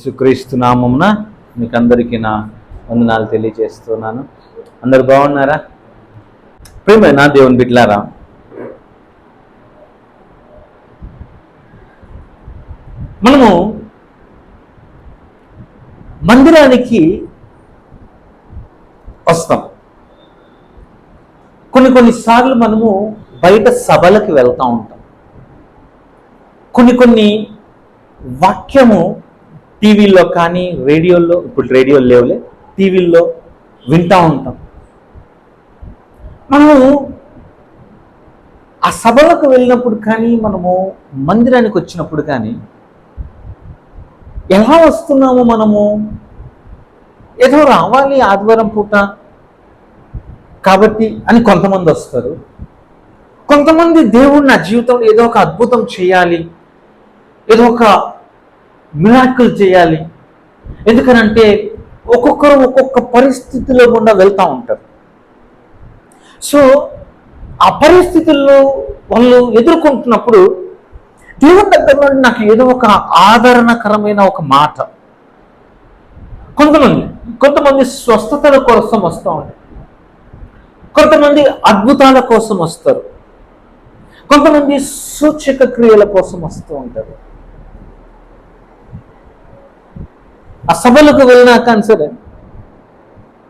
యేసుక్రీస్తు నామమున మీకు అందరికీ నా వందనాలు తెలియజేస్తున్నాను. అందరు బాగున్నారా? ప్రియమైన దేవుని బిడ్డలారా, మనము మందిరానికి వస్తాం. కొన్నిసార్లు మనము బయట సభలకు వెళ్తూ ఉంటాం. కొన్ని వాక్యము టీవీల్లో కానీ రేడియోలో, ఇప్పుడు రేడియోలు లేవులే, టీవీల్లో వింటూ ఉంటాం. మనము ఆ సభలకు వెళ్ళినప్పుడు కానీ, మనము మందిరానికి వచ్చినప్పుడు కానీ ఎలా వస్తున్నాము? మనము ఏదో రావాలి ఆదివారం పూట కాబట్టి అని కొంతమంది వస్తారు. కొంతమంది దేవుడు నా జీవితంలో ఏదో ఒక అద్భుతం చేయాలి, ఏదో ఒక మిరాకిల్ చేయాలి. ఎందుకనంటే ఒక్కొక్కరు ఒక్కొక్క పరిస్థితిలో గుండా వెళ్తూ ఉంటారు. సో ఆ పరిస్థితుల్లో వాళ్ళు ఎదుర్కొంటున్నప్పుడు దేవుని దగ్గర నుండి నాకు ఏదో ఒక ఆదరణకరమైన ఒక మాట. కొంతమంది స్వస్థతల కోసం వస్తూ ఉంటారు, కొంతమంది అద్భుతాల కోసం వస్తారు, కొంతమంది సూచక క్రియల కోసం వస్తూ ఉంటారు. ఆ సభలకు వెళ్ళినాక సరే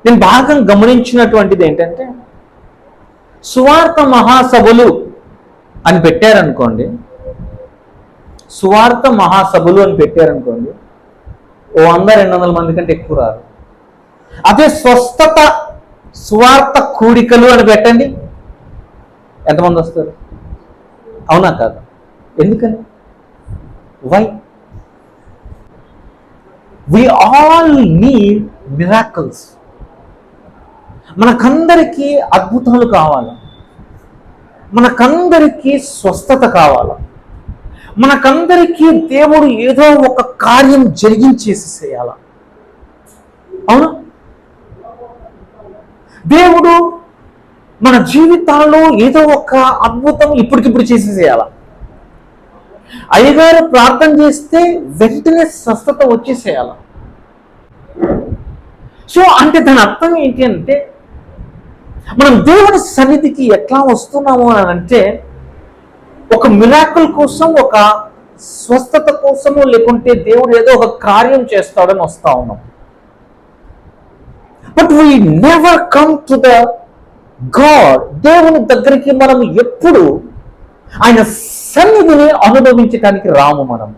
నేను బాగా గమనించినటువంటిది ఏంటంటే, సువార్త మహాసభలు అని పెట్టారనుకోండి, సువార్త మహాసభలు అని పెట్టారనుకోండి, 100-200 మంది కంటే ఎక్కువ రారు. అదే స్వస్థత సువార్త కూడికలు అని పెట్టండి, ఎంతమంది వస్తారు? అవునా కాదు? ఎందుకని? Why? We all need miracles. మనకందరికీ అద్భుతాలు కావాలి, మనకందరికీ స్వస్థత కావాలి, మనకందరికీ దేవుడు ఏదో ఒక కార్యం జరిగించేసేయాల. అవును, దేవుడు మన జీవితాల్లో ఏదో ఒక అద్భుతం ఇప్పటికిప్పుడు చేసేసేయాల. అయ్యగారు ప్రార్థన చేస్తే వెంటనే స్వస్థత వచ్చేసేయాల. సో అంటే దాని అర్థం ఏంటి అంటే, మనం దేవుని సన్నిధికి ఎట్లా వస్తున్నాము అని అంటే, ఒక మిరాకిల్ కోసం, ఒక స్వస్థత కోసము, లేకుంటే దేవుడు ఏదో ఒక కార్యం చేస్తాడని వస్తా ఉన్నాం. But we never come to the God. దేవుని దగ్గరికి మనం ఎప్పుడు ఆయన సన్నిధిని అనుభవించడానికి రాము. మనం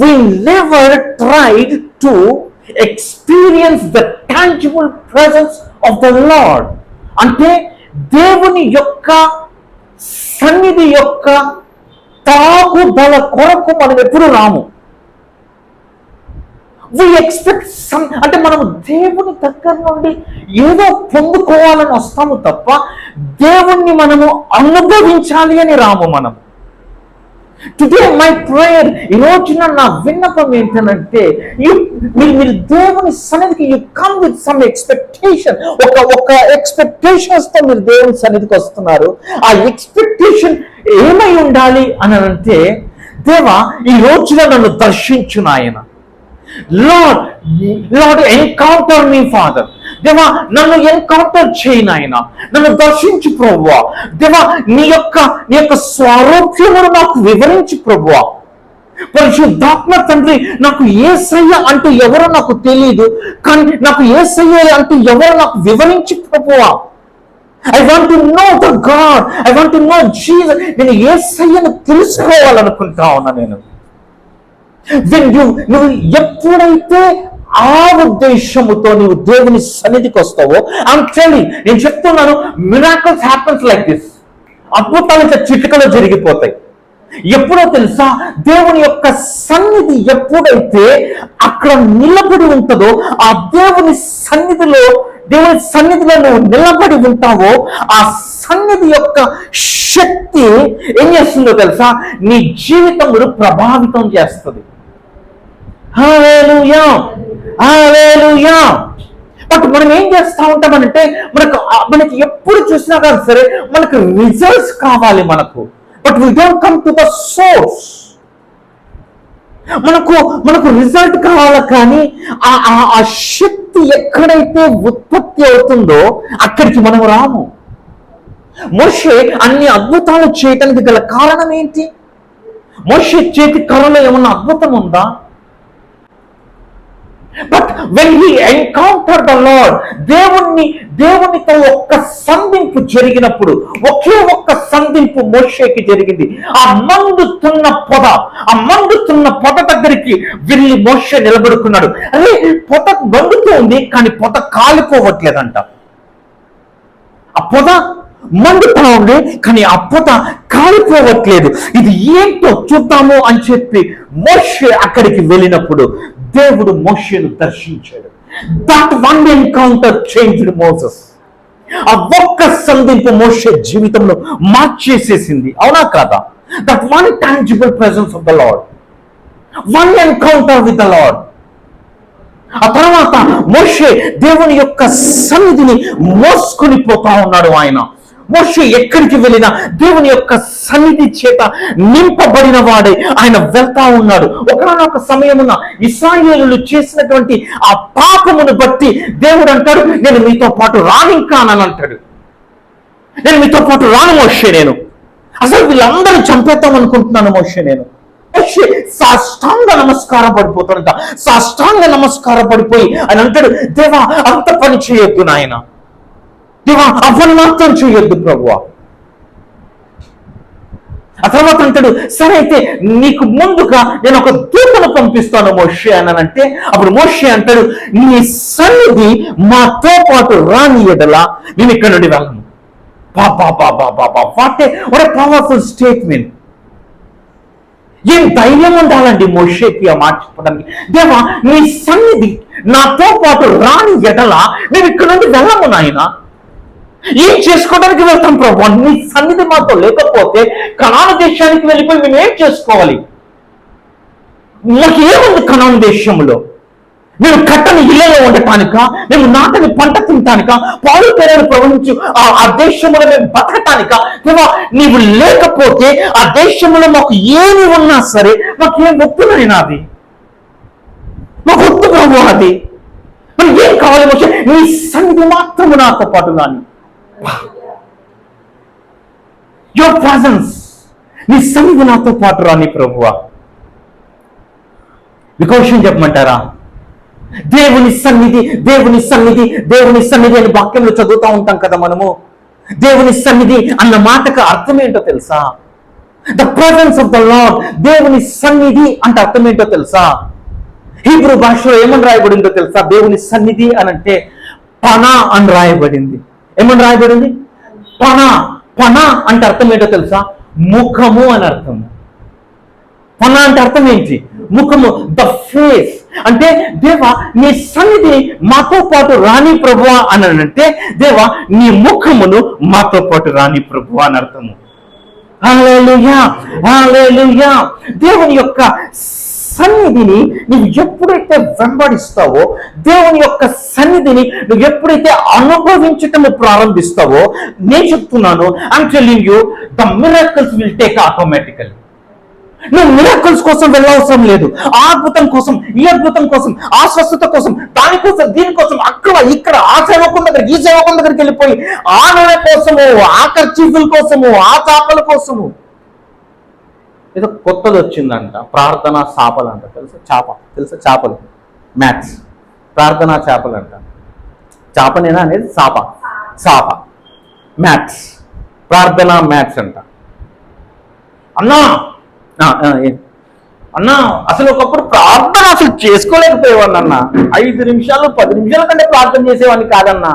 we never tried to experience the tangible presence of the Lord. అంటే దేవుని యొక్క సన్నిధి యొక్క తాగుదల కొరకు మనం ఎప్పుడు రాము. we expect some, అంటే మనం దేవుని దగ్గర నుండి ఏదో పొందుకోవాలని వస్తాము తప్ప దేవుణ్ణి మనము అనుభవించాలి అని రాము. మనం టుడే మై ప్రేయర్, ఈ రోజున నా విన్నపం ఏంటంటే, మీరు దేవుని సన్నిధికి you come with some expectation. ఒక ఎక్స్పెక్టేషన్స్ తో మీరు దేవుని సన్నిధికి వస్తున్నారు. ఆ ఎక్స్పెక్టేషన్ ఏమై ఉండాలి అని అంటే, దేవా ఈ రోజున నన్ను దర్శించు నాయన. Lord, encounter me, Father. దేవా నన్ను ఎన్కౌంటర్ చేయి నాయన, నన్ను దర్శించు ప్రభువా. దేవా నీ యొక్క స్వరూప్యమును నాకు వివరించు ప్రభువా. పరిశుద్ధాత్మ తండ్రి, నాకు యేసయ్య అంటూ ఎవరో నాకు తెలియదు, కానీ నాకు యేసయ్య అంటూ ఎవరో నాకు వివరించు ప్రభువా. I want to know the God. I want to know Jesus. నేను యేసయ్యను తెలుసుకోవాలనుకుంటా ఉన్నా. నువ్వు ఎప్పుడైతే ఆ ఉద్దేశముతో నువ్వు దేవుని సన్నిధికి వస్తావో, నేను చెప్తున్నాను, మిరాకిల్స్ హ్యాపెన్స్ లైక్ దిస్. అద్భుతాలు చిటికలో జరిగిపోతాయి. ఎప్పుడో తెలుసా? దేవుని యొక్క సన్నిధి ఎప్పుడైతే అక్కడ నిలబడి ఉంటుందో, ఆ దేవుని సన్నిధిలో నువ్వు నిలబడి ఉంటావో, ఆ సన్నిధి యొక్క శక్తి ఏం చేస్తుందో తెలుసా? నీ జీవితమును ప్రభావితం చేస్తుంది. హల్లెలూయా, హల్లెలూయా. బట్ మనం ఏం చేస్తూ ఉంటామంటే, మనకి ఎప్పుడు చూసినా కానీ సరే మనకు రిజల్ట్స్ కావాలి మనకు. But we don't come to the source. మనకు మనకు రిజల్ట్ కావాలా, కానీ ఆ శక్తి ఎక్కడైతే ఉత్పత్తి అవుతుందో అక్కడికి మనం రాము. మోషే అన్ని అద్భుతాలు చేయటానికి గల కారణం ఏంటి? మోషే చేతి కర్రలో ఏమన్నా అద్భుతం ఉందా? But when he encounter the lord, దేవునితో ఒక్క సంధింపు జరిగినప్పుడు, ఒకే ఒక్క సంధింపు మోషేకి జరిగింది. ఆ మండుతున్న పొద దగ్గరికి వెళ్ళి మోషే నిలబడుకున్నాడు. అరే, పొద మండుతూ ఉంది, కానీ పొద కాలిపోవట్లేదంట. ఆ పొద మండుతా ఉంది, కానీ ఆ పొద కాలిపోవట్లేదు. ఇది ఏంటో చూద్దాము అని చెప్పి మోషే అక్కడికి వెళ్ళినప్పుడు దేవుడు మోషేను దర్శించాడు. That one encounter changed Moses. ఆ ఒక్క సంధింపు మోషే జీవితంలో మార్చేసేసింది, అవునా కాదా? That one tangible presence of the Lord, one encounter with the Lord. ఆ తర్వాత మోషే దేవుని యొక్క సన్నిధిని మోసుకొని పోతా ఉన్నాడు. మోషే ఎక్కడికి వెళ్ళినా దేవుని యొక్క సన్నిధి చేత నింపబడిన వాడే ఆయన వెళ్తా ఉన్నాడు. ఒకనొక సమయమున ఇశ్రాయేలులు చేసినటువంటి ఆ పాపమును బట్టి దేవుడు అంటాడు, నేను మీతో పాటు రానింకానని అంటాడు. నేను మీతో పాటు రాను మోషే, నేను అసలు వీళ్ళందరూ చంపేద్దాం అనుకుంటున్నాను మోషే. మోషే సాష్టాంగ నమస్కారం పడిపోతాడంట. సాష్టాంగ నమస్కారం పడిపోయి ఆయన అంటాడు, దేవా అంత పని చేయొద్దు నాయన, దేవా అవన్నీ మాత్రం చేయొద్దు ప్రభువా. ఆ తర్వాత అంటాడు, సరే అయితే నీకు ముందుగా నేను ఒక దూతను పంపిస్తాను మోషే అని అంటే, అప్పుడు మోషే అంటాడు, నీ సన్నిధి మాతో పాటు రాని ఎడల నేను ఇక్కడ నుండి వెళ్ళను. What a powerful statement. ఏం ధైర్యం ఉండాలండి మోషేకి ఆ మాట చెప్పడానికి. దేవా నీ సన్నిధి నాతో పాటు రాని ఎడల మేము ఇక్కడ నుండి వెళ్ళము నాయన. ఏం చేసుకోవడానికి వెళ్తాం ప్రభు? నీ సన్నిధి మాతో లేకపోతే కనాను దేశానికి వెళ్ళిపోయి మేము ఏం చేసుకోవాలి? మాకు ఏముంది కనాను దేశంలో? మేము కట్టని ఇళ్ళలో ఉండటానిక, మేము నాటని పంట తినటానిక, పాలు పేరని ప్రవహించు ఆ దేశంలో మేము బతకటానిక? నీవు లేకపోతే ఆ దేశంలో మాకు ఏమి ఉన్నా సరే మాకేం వద్దునైనా, అది మాకు వద్దు ప్రభు. అది మనం ఏం కావాలి మోషే? నీ సన్నిధి మాత్రము నాతో పాటు కానీ, యువర్ ప్రెజెన్స్, నీ సన్నిధి నాతో పాటు రాని ప్రభువా. వికోశం చెప్పమంటారా? దేవుని సన్నిధి, దేవుని సన్నిధి, దేవుని సన్నిధి అని వాక్యంలో చదువుతూ ఉంటాం కదా మనము. దేవుని సన్నిధి అన్న మాటకు అర్థం ఏంటో తెలుసా? The presence of the lord. దేవుని సన్నిధి అంటే అర్థం ఏంటో తెలుసా? హీబ్రూ భాషలో ఏమని రాయబడిందో తెలుసా? దేవుని సన్నిధి అని అంటే పనా అని రాయబడింది. ఏమని రాయబడింది? పనా. పనా అంటే అర్థం ఏంటో తెలుసా? ముఖము అని అర్థం. పనా అంటే అర్థం ఏంటి? ముఖము, ద ఫేస్. అంటే దేవా నీ సన్నిధి మాతో పాటు రాని ప్రభువా అని అంటే, దేవా నీ ముఖమును మాతో పాటు రాని ప్రభువా అని అర్థము. హల్లెలూయా, హల్లెలూయా. దేవుని యొక్క సన్నిధిని నువ్వు ఎప్పుడైతే వెంబడిస్తావో, దేవుని యొక్క సన్నిధిని నువ్వు ఎప్పుడైతే అనుభవించటం ప్రారంభిస్తావో, నేను చెప్తున్నాను, I'm telling you, the miracles will take automatically. నువ్వు మిరకల్స్ కోసం వెళ్ళవసరం లేదు. ఆ అద్భుతం కోసం, ఈ అద్భుతం కోసం, ఆ స్వస్థత కోసం, దానికోసం, దీనికోసం, అక్కడ ఇక్కడ ఆ సేవకుల దగ్గర ఈ సేవకుల దగ్గరికి వెళ్ళిపోయి ఆ నూనె కోసము, ఆ కర్చీఫుల కోసము, ఆ చేపల కోసము. ఏదో కొత్తది వచ్చిందంట, ప్రార్థనా చేపలు అంట. తెలుసా చేపలు? మ్యాథ్స్ ప్రార్థనా చేపలు అంట. చేపనేనా అనేది? చాప మ్యాథ్స్, ప్రార్థనా మ్యాథ్స్ అంట. అన్నా అసలు ఒకప్పుడు ప్రార్థన అసలు చేసుకోలేకపోయేవాడిని అన్న. 5 నిమిషాలు 10 నిమిషాల కంటే ప్రార్థన చేసేవాడిని కాదన్నా,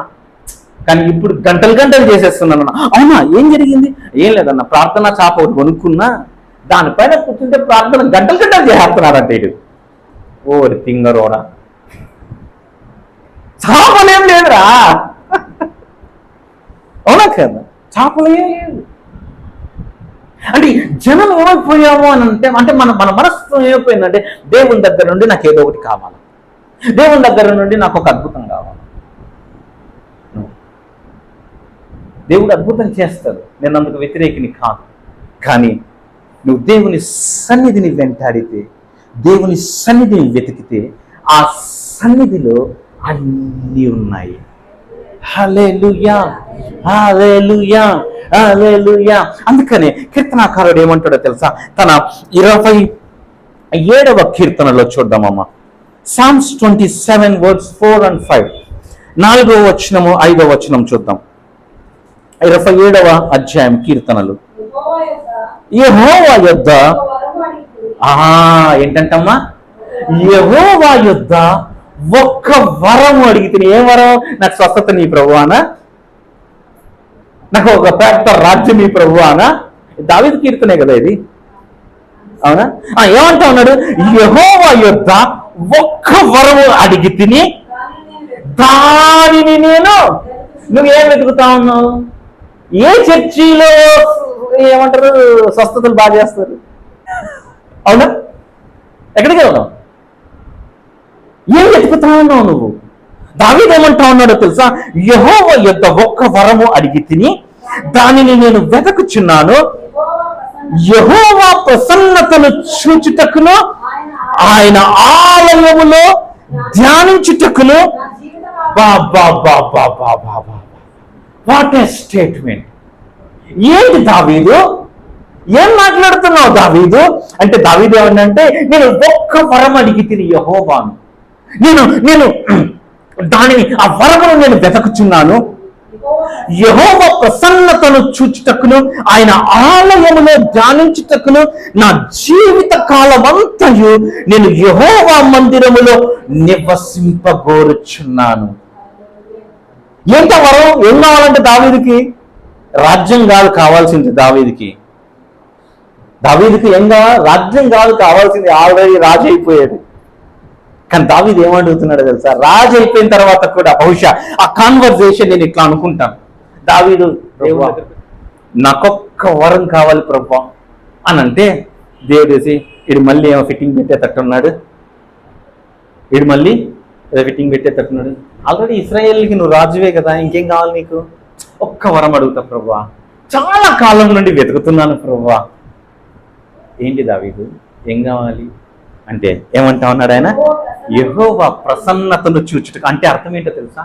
కానీ ఇప్పుడు గంటలు గంటలు చేసేస్తున్నాను. అవునా, ఏం జరిగింది? ఏం లేదన్న, ప్రార్థన చాప ఒకటి కొనుక్కున్నా, దానిపైన కూర్చుంటే ప్రార్థన గంటలు గంటలు చేస్తున్నాడంటే ఇటు. ఓరి తింగరోడా, చేపలేం లేదురా. అవునా కదా, చేపలేం లేదు. అంటే జనం ఏమైపోయాము అని అంటే మన మనస్సు ఏమైపోయిందంటే, దేవుని దగ్గర నుండి నాకు ఏదో ఒకటి కావాలి, దేవుని దగ్గర నుండి నాకు ఒక అద్భుతం కావాలి. దేవుడు అద్భుతం చేస్తాడు, నేను అందుకు వ్యతిరేకిని కాదు. కానీ నువ్వు దేవుని సన్నిధిని వెంటాడితే, దేవుని సన్నిధిని వెతికితే ఆ సన్నిధిలో అన్నీ ఉన్నాయి. హల్లెలూయా, హల్లెలూయా, హల్లెలూయా. అందుకనే కీర్తనాకారుడు ఏమంటాడో తెలుసా? తన 27వ కీర్తనలో చూద్దామమ్మా. Psalms 27 verse 4 and 5. 4వ వచనము 5వ వచనం చూద్దాం. 27వ అధ్యాయం కీర్తనలు. యెహోవా యొద్ద ఏంటంటమ్మా? యెహోవా యొద్ద ఒక్క వరము అడిగితే. ఏ వరం? నాకు స్వస్థత నీ ప్రభువానా, నాకు ఒక పెద్ద రాజ్యం నీ ప్రభువానా. దావీదు కీర్తనే కదా ఇది, అవునా? ఏమంటా ఉన్నాడు? యెహోవా యొద్ద ఒక్క వరము అడిగి తిని దానిని నేను. నువ్వేం వెతుకుతా ఉన్నావు? ఏ చర్చిలో ఏమంటారు స్వస్థతలు బాగా చేస్తారు, అవునా? ఎక్కడికి వెళ్దాం? ఏం వెతుకుతా ఉన్నావు నువ్వు? దావీదు ఏమంటా ఉన్నాడో తెలుసా? యెహోవా యొద్ద ఒక్క వరము అడిగి తిని దానిని నేను వెతకుచున్నాను. యెహోవా ప్రసన్నతను చూచుటకును ఆయన ఆలయములో ధ్యానించుటకును. What a statement! ఏంటి దావీదు, ఏం మాట్లాడుతున్నావు దావీదు అంటే? దావీదు ఏమంటే, నేను ఒక్క వరం అడిగి తిని యెహోవాను, నేను దానిని ఆ వరమును నేను వెతకుచున్నాను. యెహోవా ప్రసన్నతను చూచుటకును ఆయన ఆలయములో ధ్యానించుటకును నా జీవిత కాలమంతయు నేను యెహోవా మందిరములో నివసింపగోరుచున్నాను. ఏంట వరం? ఏం కావాలంటే దావీదుకి? రాజ్యం కాదు కావాల్సింది దావీదుకి. ఏం కావాలి? రాజ్యం కాదు కావాల్సింది, ఆల్రెడీ రాజు అయిపోయాడు. కానీ దావీదు ఏమడుగుతున్నాడు తెలుసా? రాజు అయిపోయిన తర్వాత కూడా బహుశా ఆ కాన్వర్జేషన్ నేను ఇట్లా అనుకుంటాను. దావీదు, నాకొక్క వరం కావాలి ప్రభువా అని అంటే, దేవుడు వేసి వీడు మళ్ళీ ఏమో ఫిట్టింగ్ పెట్టేటట్టున్నాడు, ఆల్రెడీ ఇశ్రాయేల్కి నువ్వు రాజువే కదా, ఇంకేం కావాలి నీకు? ఒక్క వరం అడుగుతా ప్రభువా, చాలా కాలం నుండి వెతుకుతున్నాను ప్రభువా. ఏంటి దావీదు, ఏం కావాలి అంటే ఏమంటా ఉన్నాడు ఆయన? యెహోవా ప్రసన్నతను చూచుటకు. అంటే అర్థం ఏంటో తెలుసా?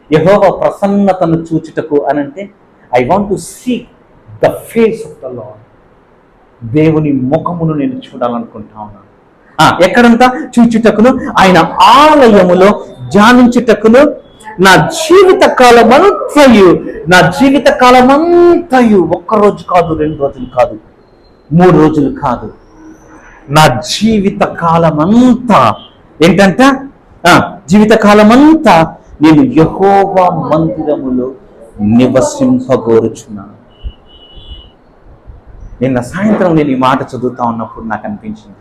యెహోవా ప్రసన్నతను చూచుటకు అని అంటే, I want to seek the face of the lord. దేవుని ముఖమును నేను చూడాలనుకుంటా ఉన్నాను. ఎక్కడంతా? చూచుటకును ఆయన ఆలయములో ధ్యానించుటకును నా జీవిత కాలమంతయు ఒక్క రోజు కాదు, 2 రోజులు కాదు, 3 రోజులు కాదు, నా జీవిత కాలమంతా ఏంటంట? జీవిత కాలమంతా నేను యెహోవా మందిరములో నివసింపగోరుచున్నాను. నిన్న సాయంత్రం నేను ఈ మాట చదువుతా ఉన్నప్పుడు నాకు అనిపించింది,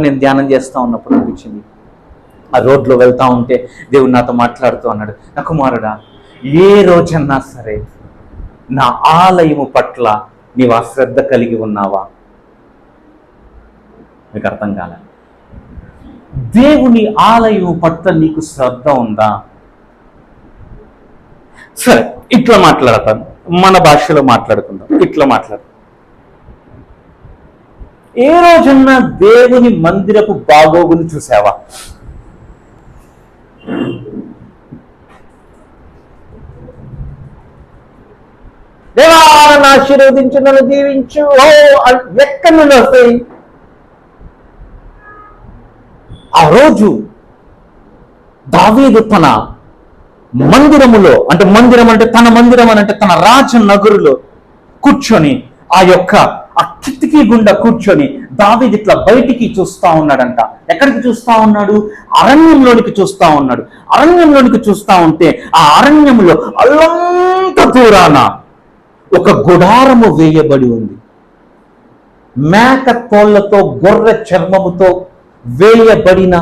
నేను ధ్యానం చేస్తూ ఉన్నప్పుడు అనిపించింది, ఆ రోడ్లో వెళ్తా ఉంటే దేవుడు నాతో మాట్లాడుతూ అన్నాడు, నా కుమారుడా, ఏ రోజన్నా సరే నా ఆలయము పట్ల నీవు అశ్రద్ధ కలిగి ఉన్నావా? మీకు అర్థం కాలే. దేవుని ఆలయం పట్ల నీకు శ్రద్ధ ఉందా? సరే, ఇట్లా మాట్లాడతాను, మన భాషలో మాట్లాడుకుందాం. ఇట్లా మాట్లాడు. ఏ రోజన్నా దేవుని మందిరపు బాగోగులు చూసావా? దేవా నన్ను ఆశీర్వదించు, నన్ను దీవించు, ఎక్కడి నుండి వస్తాయి? ఆ రోజు దావీదు తన మందిరములో, అంటే మందిరం అంటే తన మందిరం అని అంటే తన రాజనగరులో కూర్చొని ఆ కిటికీ గుండా కూర్చొని దావీదు ఇట్లా బయటికి చూస్తా ఉన్నాడంట. ఎక్కడికి చూస్తా ఉన్నాడు? అరణ్యంలోనికి చూస్తా ఉన్నాడు. అరణ్యంలోనికి చూస్తా ఉంటే ఆ అరణ్యంలో అల్లంత దూరాన ఒక గుడారము వేయబడి ఉంది. మేక తోళ్లతో, గొర్రె చర్మముతో వేయబడిన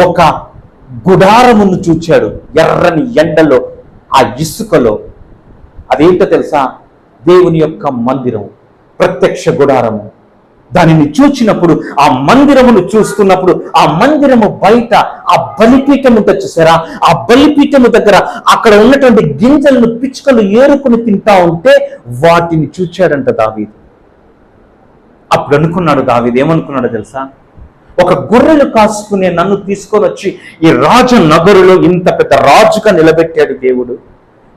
ఒక గుడారమును చూచాడు. ఎర్రని ఎండలో, ఆ ఇసుకలో. అదేంటో తెలుసా? దేవుని యొక్క మందిరము, ప్రత్యక్ష గుడారము. దానిని చూచినప్పుడు, ఆ మందిరమును చూస్తున్నప్పుడు, ఆ మందిరము బయట ఆ బలిపీఠం ఉంటుంది చూసారా? ఆ బలిపీఠము దగ్గర అక్కడ ఉన్నటువంటి గింజలను పిచ్చుకలు ఏరుకుని తింటా ఉంటే వాటిని చూచాడంట దావీదు. అప్పుడు అనుకున్నాడు దావీదు, ఏమనుకున్నాడో తెలుసా? ఒక గొర్రెలు కాసుకునే నన్ను తీసుకొని వచ్చి ఈ రాజనగరులో ఇంత పెద్ద రాజుగా నిలబెట్టాడు దేవుడు,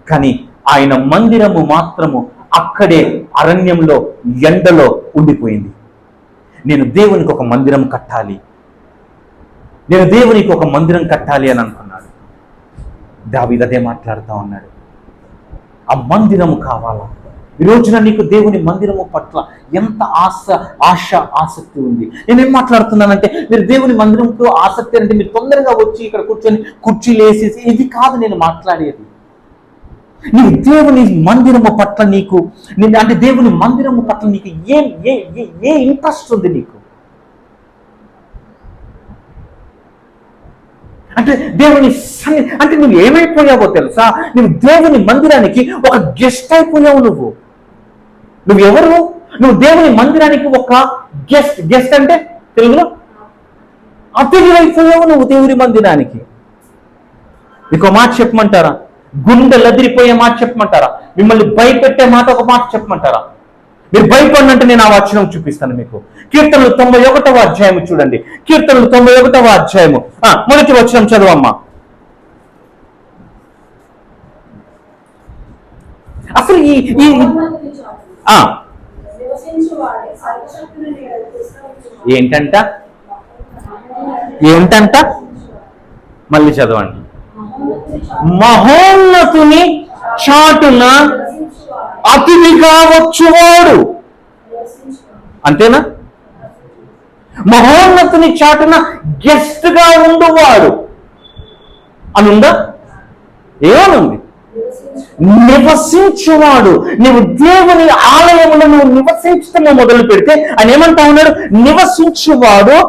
కానీ ఆయన మందిరము మాత్రము అక్కడే అరణ్యంలో ఎండలో ఉండిపోయింది. నేను దేవునికి ఒక మందిరం కట్టాలి, నేను దేవునికి ఒక మందిరం కట్టాలి అని అనుకున్నాడు. దావీదు అదే మాట్లాడుతూ ఉన్నాడు. ఆ మందిరము కావాలా? ఈ రోజున నీకు దేవుని మందిరము పట్ల ఎంత ఆసక్తి ఉంది? నేనేం మాట్లాడుతున్నానంటే, మీరు దేవుని మందిరంతో ఆసక్తి అంటే మీరు తొందరగా వచ్చి ఇక్కడ కూర్చొని కుర్చీలు వేసేసి ఇది కాదు నేను మాట్లాడేది. నీకు దేవుని మందిరము పట్ల అంటే దేవుని మందిరము పట్ల నీకు ఏ ఇంట్రెస్ట్ ఉంది నీకు? అంటే దేవుని అంటే నువ్వు ఏమైపోయావో తెలుసా? నువ్వు దేవుని మందిరానికి ఒక గెస్ట్ అయిపోయావు. నువ్వు ఎవరు? నువ్వు దేవుని మందిరానికి ఒక గెస్ట్ అంటే తెలుగులో అతిథి అయిపోయావు నువ్వు దేవుని మందిరానికి. మీకు మాట చెప్పమంటారా? గుండెలు అదిరిపోయే మాట చెప్పమంటారా? మిమ్మల్ని భయపెట్టే మాట ఒక మాట చెప్పమంటారా? మీరు భయపడినంటే నేను ఆ వచనం చూపిస్తాను మీకు. కీర్తనలు 91వ అధ్యాయము చూడండి. కీర్తనలు 91వ అధ్యాయము మొదటి వచనం చదువమ్మా. అసలు ఏంటంట మళ్ళీ చదవండి. మహోన్నతుని చాటున అతిథిగా వచ్చువాడు. అంతేనా? మహోన్నతుని చాటున గెస్ట్ గా ఉండువాడు అని ఉందా? ఏమనుంది? నివసించువాడు. నువ్వు దేవుని ఆలయంలో నువ్వు నివసించటం మొదలు పెడితే ఆయన ఏమంటా ఉన్నాడు? నివసించువాడే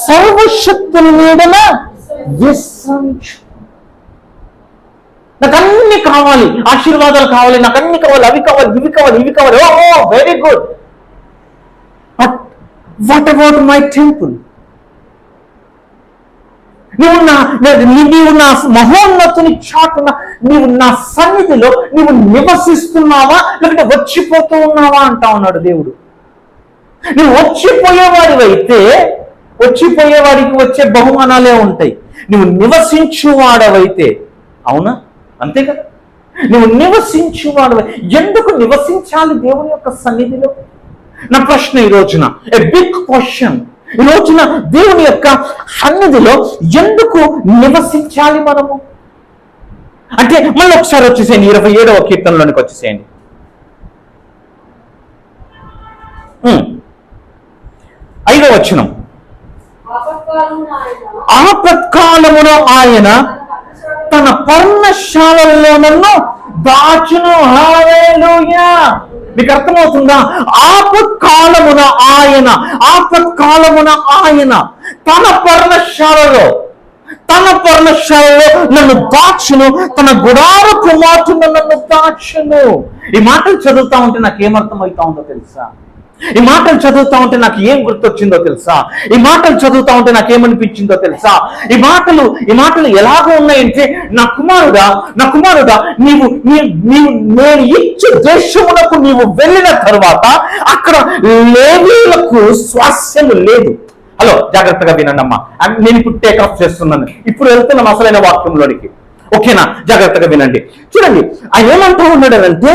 సర్వశక్తుని నీడన విశ్రమించు. నాకు అన్ని కావాలి, ఆశీర్వాదాలు కావాలి, నాకు అన్ని కావాలి, అవి కావాలి, ఇవి కావాలి, ఇవి కావాలి. Oh very good. But what about my temple? నీవు నా మహోన్నతుని చాటున నీవు నా సన్నిధిలో నీవు నివసిస్తున్నావా, లేకపోతే వచ్చిపోతూ ఉన్నావా అంటా ఉన్నాడు దేవుడు. నువ్వు వచ్చిపోయేవాడికి వచ్చే బహుమానాలే ఉంటాయి. నువ్వు నివసించువాడవైతే, అవునా? అంతే కదా? నువ్వు నివసించువాడు. ఎందుకు నివసించాలి దేవుని యొక్క సన్నిధిలో? నా ప్రశ్న ఈ రోజున, ఏ బిగ్ క్వశ్చన్. ఈ రోజున దేవుని యొక్క సన్నిధిలో ఎందుకు నివసించాలి మనము అంటే, మళ్ళీ ఒకసారి వచ్చేసేయండి 27వ కీర్తనలోనికి వచ్చేసేయండి. 5వ వచనం. ఆపత్కాలమున ఆయన తన పర్ణశాలలో నన్ను దాచును. హల్లెలూయా. మీకు అర్థమవుతుందా? ఆపత్కాలమున ఆయన తన పర్ణశాలలో నన్ను దాచును, తన గుడారపు మాటున నన్ను దాచును. ఈ మాటలు చదువుతా ఉంటే నాకేమర్థం అవుతా ఉందో తెలుసా? ఈ మాటలు చదువుతా ఉంటే నాకు ఏం గుర్తొచ్చిందో తెలుసా? ఈ మాటలు చదువుతా ఉంటే నాకేమనిపించిందో తెలుసా? ఈ మాటలు ఎలాగో ఉన్నాయంటే, నా కుమారుడా నీవు నేను ఇచ్చే దేశములకు నీవు వెళ్ళిన తర్వాత అక్కడ లేవీయులకు స్వాస్యము లేదు. హలో, జాగ్రత్తగా వినండి అమ్మా. నేను ఇప్పుడు టేకాఫ్ చేస్తున్నాను, ఇప్పుడు వెళ్తున్నాను అసలైన వాక్యంలోనికి. ఓకేనా? జాగ్రత్తగా వినండి. చూడండి, ఆయన ఏమంటా ఉన్నాడంటే,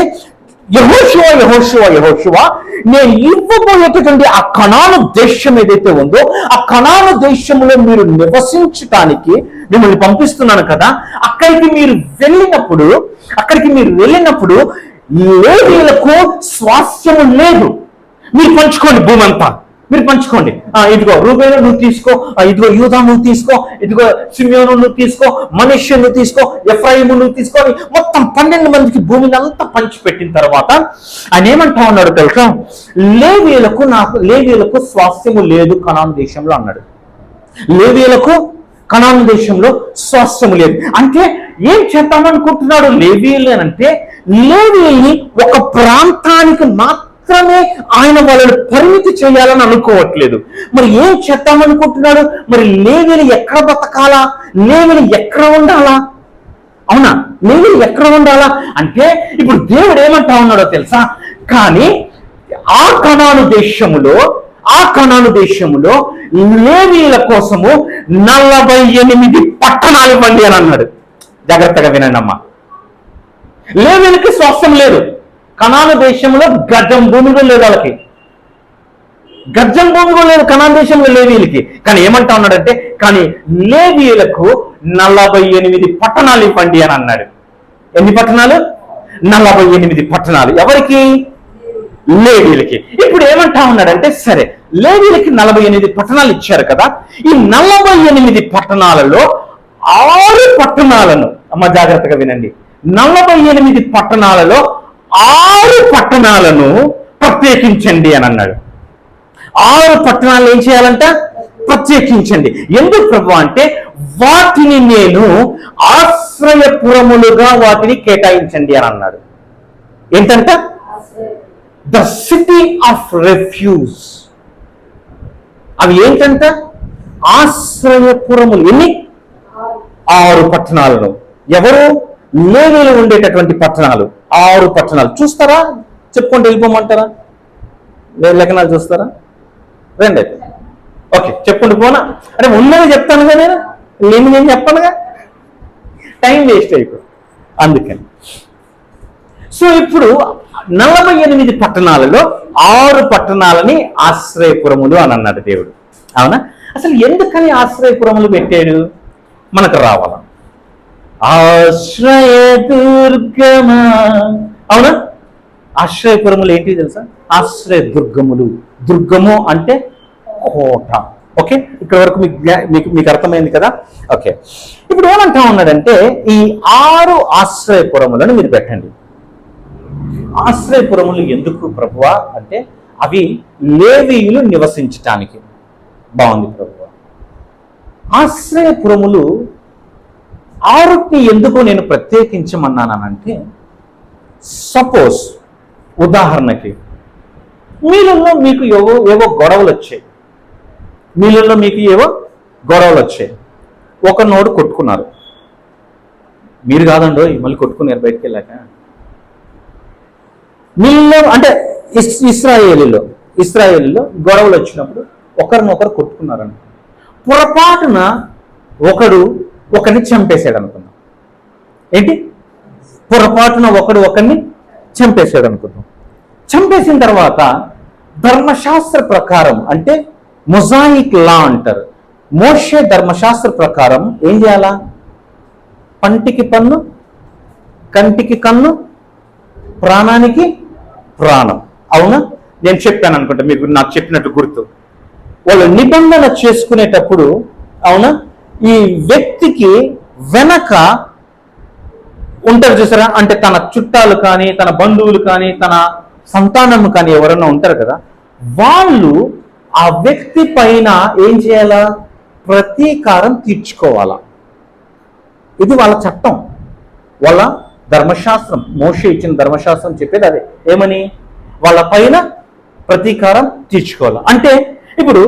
యెహోషువ నేను ఇవ్వబోయేటటువంటి ఆ కనాను దేశం ఏదైతే ఉందో, ఆ కనాను దేశంలో మీరు నివసించటానికి మిమ్మల్ని పంపిస్తున్నాను కదా. అక్కడికి మీరు వెళ్ళినప్పుడు లేవీయులకు స్వాస్థ్యము లేదు. మీరు పంచుకోండి, భూమి అంతా మీరు పంచుకోండి. ఇదిగో రూబేను నువ్వు తీసుకో, ఇదిగో యూదా నువ్వు తీసుకో, ఇదిగో సిమియోను నువ్వు తీసుకో, మనష్య నువ్వు తీసుకో, ఎఫ్రాయిము నువ్వు తీసుకో. మొత్తం 12 మందికి భూమిని అంతా పంచిపెట్టిన తర్వాత ఆయన ఏమంటా ఉన్నాడు తెలుసా? లేవీయులకు స్వాస్థ్యము లేదు కనాను దేశంలో అన్నాడు. లేవీయులకు కనాను దేశంలో స్వాస్థ్యము లేదు అంటే ఏం చేద్దామనుకుంటున్నాడు లేవీయులు అంటే, లేవీయుల్ని ఒక ప్రాంతానికి మాత్రమే ఆయన వాళ్ళని పరిమితి చేయాలని అనుకోవట్లేదు. మరి ఏం చేద్దామనుకుంటున్నాడు? మరి లేవీయులు ఎక్కడ బతకాలా? లేవీయులు ఎక్కడ ఉండాలా? అవునా? లేవీయులు ఎక్కడ ఉండాలా అంటే, ఇప్పుడు దేవుడు ఏమంటా ఉన్నాడో తెలుసా? కానీ ఆ కనాను దేశములో లేవీయుల కోసము 48 పట్టణాలు ఇవ్వండి అని అన్నాడు. జాగ్రత్తగా వినండి అమ్మా. లేవీయులకి స్వాస్థ్యం లేదు. కనాను దేశంలో గజం భూమి కూడా లేదు వాళ్ళకి. గజం భూమి కూడా లేదు కనాను దేశంలో లేవీయులకి. కానీ ఏమంటా ఉన్నాడంటే, కానీ లేవీయులకు 48 పట్టణాలు ఇవ్వండి అని అన్నాడు. ఎన్ని పట్టణాలు? 48 పట్టణాలు. ఎవరికి? లేవీయులకి. ఇప్పుడు ఏమంటా ఉన్నాడంటే, సరే లేవీయులకి 48 పట్టణాలు ఇచ్చారు కదా, ఈ 48 పట్టణాలలో 6 పట్టణాలను, అమ్మ జాగ్రత్తగా వినండి, 48 పట్టణాలలో 6 పట్టణాలను ప్రత్యేకించండి అని అన్నాడు. 6 పట్టణాలు ఏం చేయాలంట? ప్రత్యేకించండి. ఎందుకు ప్రభు అంటే, వాటిని నేను ఆశ్రయపురములుగా వాటిని కేటాయించండి అని అన్నాడు. ఏంటంట? The city of refuge. అవి ఏంటంట? ఆశ్రయపురములు. ఎన్ని? 6 పట్టణాలను. ఎవరు? లేవీయులు ఉండేటటువంటి పట్టణాలు 6 పట్టణాలు. చూస్తారా? చెప్పుకుంటూ వెళ్ళిపోమంటారా? లేఖనాలు చూస్తారా? రండి అయితే. ఓకే, చెప్పుకుంటూ పోనా? అంటే ఉన్నది చెప్తానుగా, నేను చెప్పానుగా, టైం వేస్ట్ అయిపోయి అందుకని. సో ఇప్పుడు 48 పట్టణాలలో 6 పట్టణాలని ఆశ్రయపురములు అని అన్నాడు దేవుడు. అవునా? అసలు ఎందుకని ఆశ్రయపురములు పెట్టాడు? మనకు రావాల. ఆశ్రయదుర్గమా. అవునా? ఆశ్రయపురములు ఏంటి తెలుసా? ఆశ్రయ దుర్గములు. దుర్గము అంటే కోట. ఓకే, ఇక్కడ వరకు మీకు అర్థమైంది కదా? ఓకే, ఇప్పుడు ఏమంటా ఉన్నాడంటే, ఈ 6 ఆశ్రయపురములను మీరు పెట్టండి. ఆశ్రయపురములు ఎందుకు ప్రభువా అంటే, అవి లేవీయులు నివసించటానికి. బాగుంది ప్రభువా. ఆశ్రయపురములు 6ని ఎందుకు నేను ప్రత్యేకించమన్నానంటే, సపోజ్ ఉదాహరణకి మీలలో మీకు ఏవో గొడవలు వచ్చాయి. ఒకరినోడు కొట్టుకున్నారు. మీరు కాదండో మళ్ళీ కొట్టుకున్నారు బయటికి వెళ్ళాక. మీలో అంటే ఇశ్రాయేలీలో గొడవలు వచ్చినప్పుడు ఒకరినొకరు కొట్టుకున్నారని, పొరపాటున ఒకరిని చంపేశాడు అనుకుందాం. ఏంటి? పొరపాటున ఒకరిని చంపేశాడు అనుకుందాం. చంపేసిన తర్వాత ధర్మశాస్త్ర ప్రకారం, అంటే మొజాయిక్ లా అంటారు, మోషే ధర్మశాస్త్ర ప్రకారం ఏం చేయాలా? పంటికి పన్ను, కంటికి కన్ను, ప్రాణానికి ప్రాణం. అవునా? నేను చెప్పాను అనుకుంటా, మీకు నాకు చెప్పినట్టు గుర్తు. వాళ్ళు నిబంధన చేసుకునేటప్పుడు, అవునా, ఈ వ్యక్తికి వెనక ఉంటారు చూసారా, అంటే తన చుట్టాలు కానీ, తన బంధువులు కానీ, తన సంతానం కానీ ఎవరైనా ఉంటారు కదా, వాళ్ళు ఆ వ్యక్తి పైన ఏం చేయాలా? ప్రతీకారం తీర్చుకోవాలా. ఇది వాళ్ళ చట్టం, వాళ్ళ ధర్మశాస్త్రం. మోషే ఇచ్చిన ధర్మశాస్త్రం చెప్పేది అదే. ఏమని? వాళ్ళ పైన ప్రతీకారం తీర్చుకోవాలి. అంటే ఇప్పుడు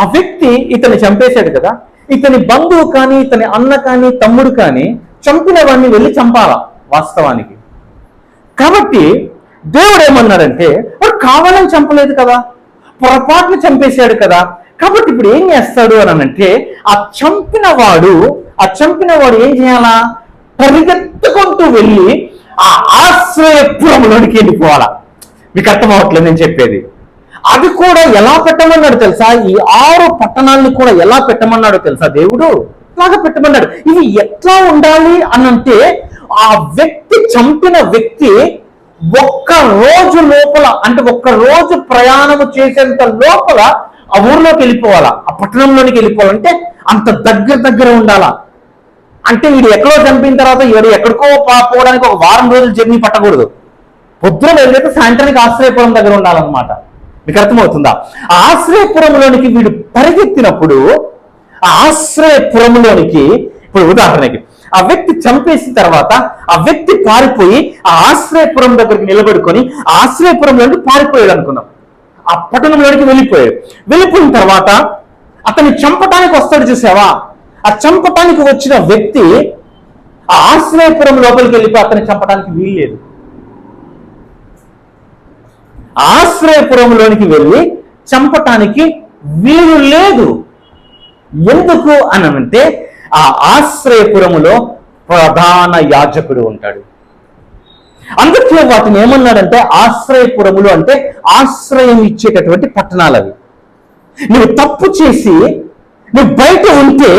ఆ వ్యక్తి ఇతన్ని చంపేశాడు కదా, ఇతని బంధువు కానీ, ఇతని అన్న కానీ, తమ్ముడు కానీ చంపిన వాడిని వెళ్ళి చంపాలా వాస్తవానికి. కాబట్టి దేవుడు ఏమన్నాడంటే, వాడు కావాలని చంపలేదు కదా, పొరపాటును చంపేశాడు కదా, కాబట్టి ఇప్పుడు ఏం చేస్తాడు అని అంటే, ఆ చంపిన వాడు ఏం చేయాలా? పరిగెత్తుకుంటూ వెళ్ళి ఆ ఆశ్రయపురంలోనికి వెళ్ళిపోవాలా. మీకు అర్థం అవ్వట్లేదు నేను చెప్పేది. అది కూడా ఎలా పెట్టమన్నాడు తెలుసా? ఈ 6 పట్టణాలను కూడా ఎలా పెట్టమన్నాడో తెలుసా? దేవుడు ఇలాగా పెట్టమన్నాడు. ఇవి ఎట్లా ఉండాలి అనంటే, ఆ వ్యక్తి చంపిన వ్యక్తి ఒక్క రోజు లోపల, అంటే ఒక్క రోజు ప్రయాణము చేసేంత లోపల ఆ ఊర్లోకి వెళ్ళిపోవాలా, ఆ పట్టణంలోనికి వెళ్ళిపోవాలంటే అంత దగ్గర ఉండాలా. అంటే వీడు ఎక్కడో చంపిన తర్వాత ఎక్కడికో పోవడానికి ఒక వారం రోజులు జర్నీ పట్టకూడదు. పొద్దున వెళ్ళైతే సాయంత్రానికి ఆశ్రయపురం దగ్గర ఉండాలన్నమాట. మీకు అర్థమవుతుందా? ఆ ఆశ్రయపురంలోనికి వీడు పరిగెత్తినప్పుడు, ఆ ఆశ్రయపురంలోనికి, ఇప్పుడు ఉదాహరణకి ఆ వ్యక్తి చంపేసిన తర్వాత ఆ వ్యక్తి పారిపోయి ఆ ఆశ్రయపురం దగ్గరికి నిలబడుకొని ఆ ఆశ్రయపురంలోకి పారిపోయాడు అనుకున్నాం. ఆ పట్టణంలోనికి వెళ్ళిపోయిన తర్వాత అతన్ని చంపటానికి వస్తాడు చూసావా? ఆ చంపటానికి వచ్చిన వ్యక్తి ఆ ఆశ్రయపురం లోపలికి వెళ్ళిపోయి అతన్ని చంపడానికి వీల్లేదు. ఆశ్రయపురంలోనికి వెళ్ళి చంపటానికి వీలు లేదు. ఎందుకు అనంటే ఆ ఆశ్రయపురములో ప్రధాన యాజకుడు ఉంటాడు. అందుకే వాటిని ఏమన్నాడంటే ఆశ్రయపురములు అంటే ఆశ్రయం ఇచ్చేటటువంటి పట్టణాలు అవి. నువ్వు తప్పు చేసి నువ్వు బయట ఉంటే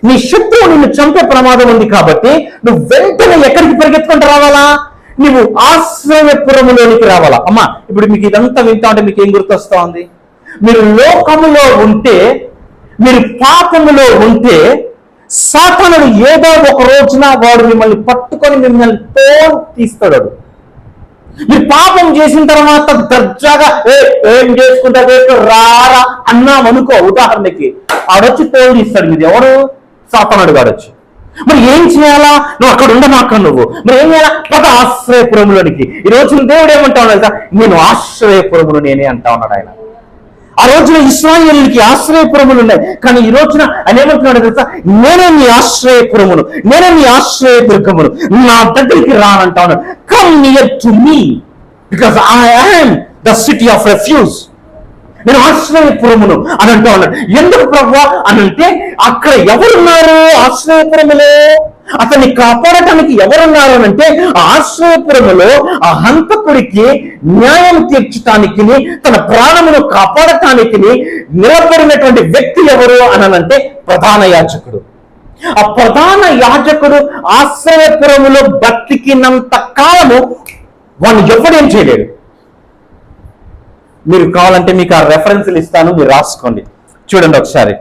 నీ శత్రువు నిన్ను చంపే ప్రమాదం ఉంది కాబట్టి నువ్వు వెంటనే ఎక్కడికి పరిగెత్తుకుంటూ రావాలా? నువ్వు ఆశ్రయపురములోనికి రావాలా. అమ్మా, ఇప్పుడు మీకు ఇదంతా వింటా ఉంటే మీకు ఏం గుర్తొస్తా ఉంది? మీరు లోకములో ఉంటే, మీరు పాపములో ఉంటే సాతానుడు ఏదో ఒక రోజున వాడు మిమ్మల్ని పట్టుకొని మిమ్మల్ని తీస్తాడు. మీరు పాపం చేసిన తర్వాత దర్జాగా ఏం చేసుకుంటా రారా అన్నామనుకో, ఉదాహరణకి ఆడొచ్చి తోడు తీస్తాడు. మీరు ఎవరు? సాతానుడు గాడొచ్చి. మరి ఏం చేయాలా? నువ్వు అక్కడ ఉండమాక. నువ్వు మరి ఏం చేయాలా? పద ఆశ్రయపురంలోనికి. ఈ రోజున దేవుడు ఏమంటా ఉన్నాడు కదా, నేను ఆశ్రయపురములు నేనే అంటా ఉన్నాడు ఆయన. ఆ రోజున ఇశ్రాయేలుకి ఆశ్రయపురములు ఉన్నాయి, కానీ ఈ రోజున ఆయన ఏమంటున్నాడు తెలుసా? నేనే నీ ఆశ్రయపురమును, నేనే నీ ఆశ్రయదుర్గమును, నా దగ్గరికి రానంటా ఉన్నాడు. Come near to me because I am the city of refuge. నేను ఆశ్రయపురమును అని అంటూ ఉన్నాడు. ఎందుకు ప్రభువా అనంటే అక్కడ ఎవరున్నారు? ఆశ్రయపురములో అతన్ని కాపాడటానికి ఎవరున్నారు అనంటే ఆశ్రయపురములో ఆ హంతకుడికి న్యాయం తీర్చటానికి, తన ప్రాణమును కాపాడటానికి నిలబడినటువంటి వ్యక్తి ఎవరు అనంటే ప్రధాన యాజకుడు. ఆ ప్రధాన యాజకుడు ఆశ్రయపురములో బతికినంత కాలము వాడిని ఎవడేం చేయలేడు. మీరు కావాలంటే మీకు ఆ రెఫరెన్స్లు ఇస్తాను, మీరు రాసుకోండి, చూడండి ఒకసారి.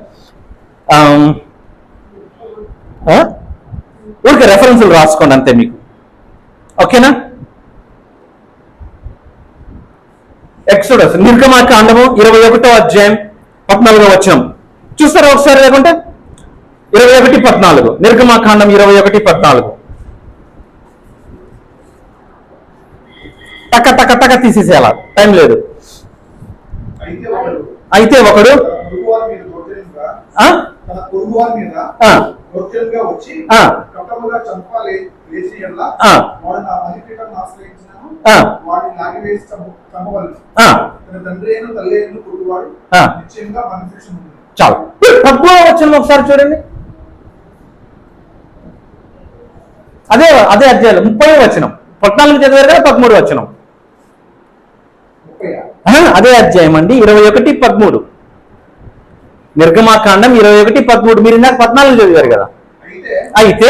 ఊరికే రెఫరెన్స్లు రాసుకోండి అంతే మీకు, ఓకేనా? ఎక్సోడస్, నిర్గమాకాండము 21వ అధ్యాయం 14వ వచనం చూస్తారా ఒకసారి? లేకుంటే 21:14, నిర్గమాకాండం 21:14. టక టక టక తీసేసేయాల, టైం లేదు. అయితే ఒకడు చాలు. 13వ వచనం ఒకసారి చూడండి. అదే అధ్యాయం 30వ వచనం. 14 చదివారు కదా, 13వ వచనం అదే అధ్యాయం అండి, 21:13. నిర్గమాకాండం 21:13. మీరు ఇందాక 14 చదివారు కదా. అయితే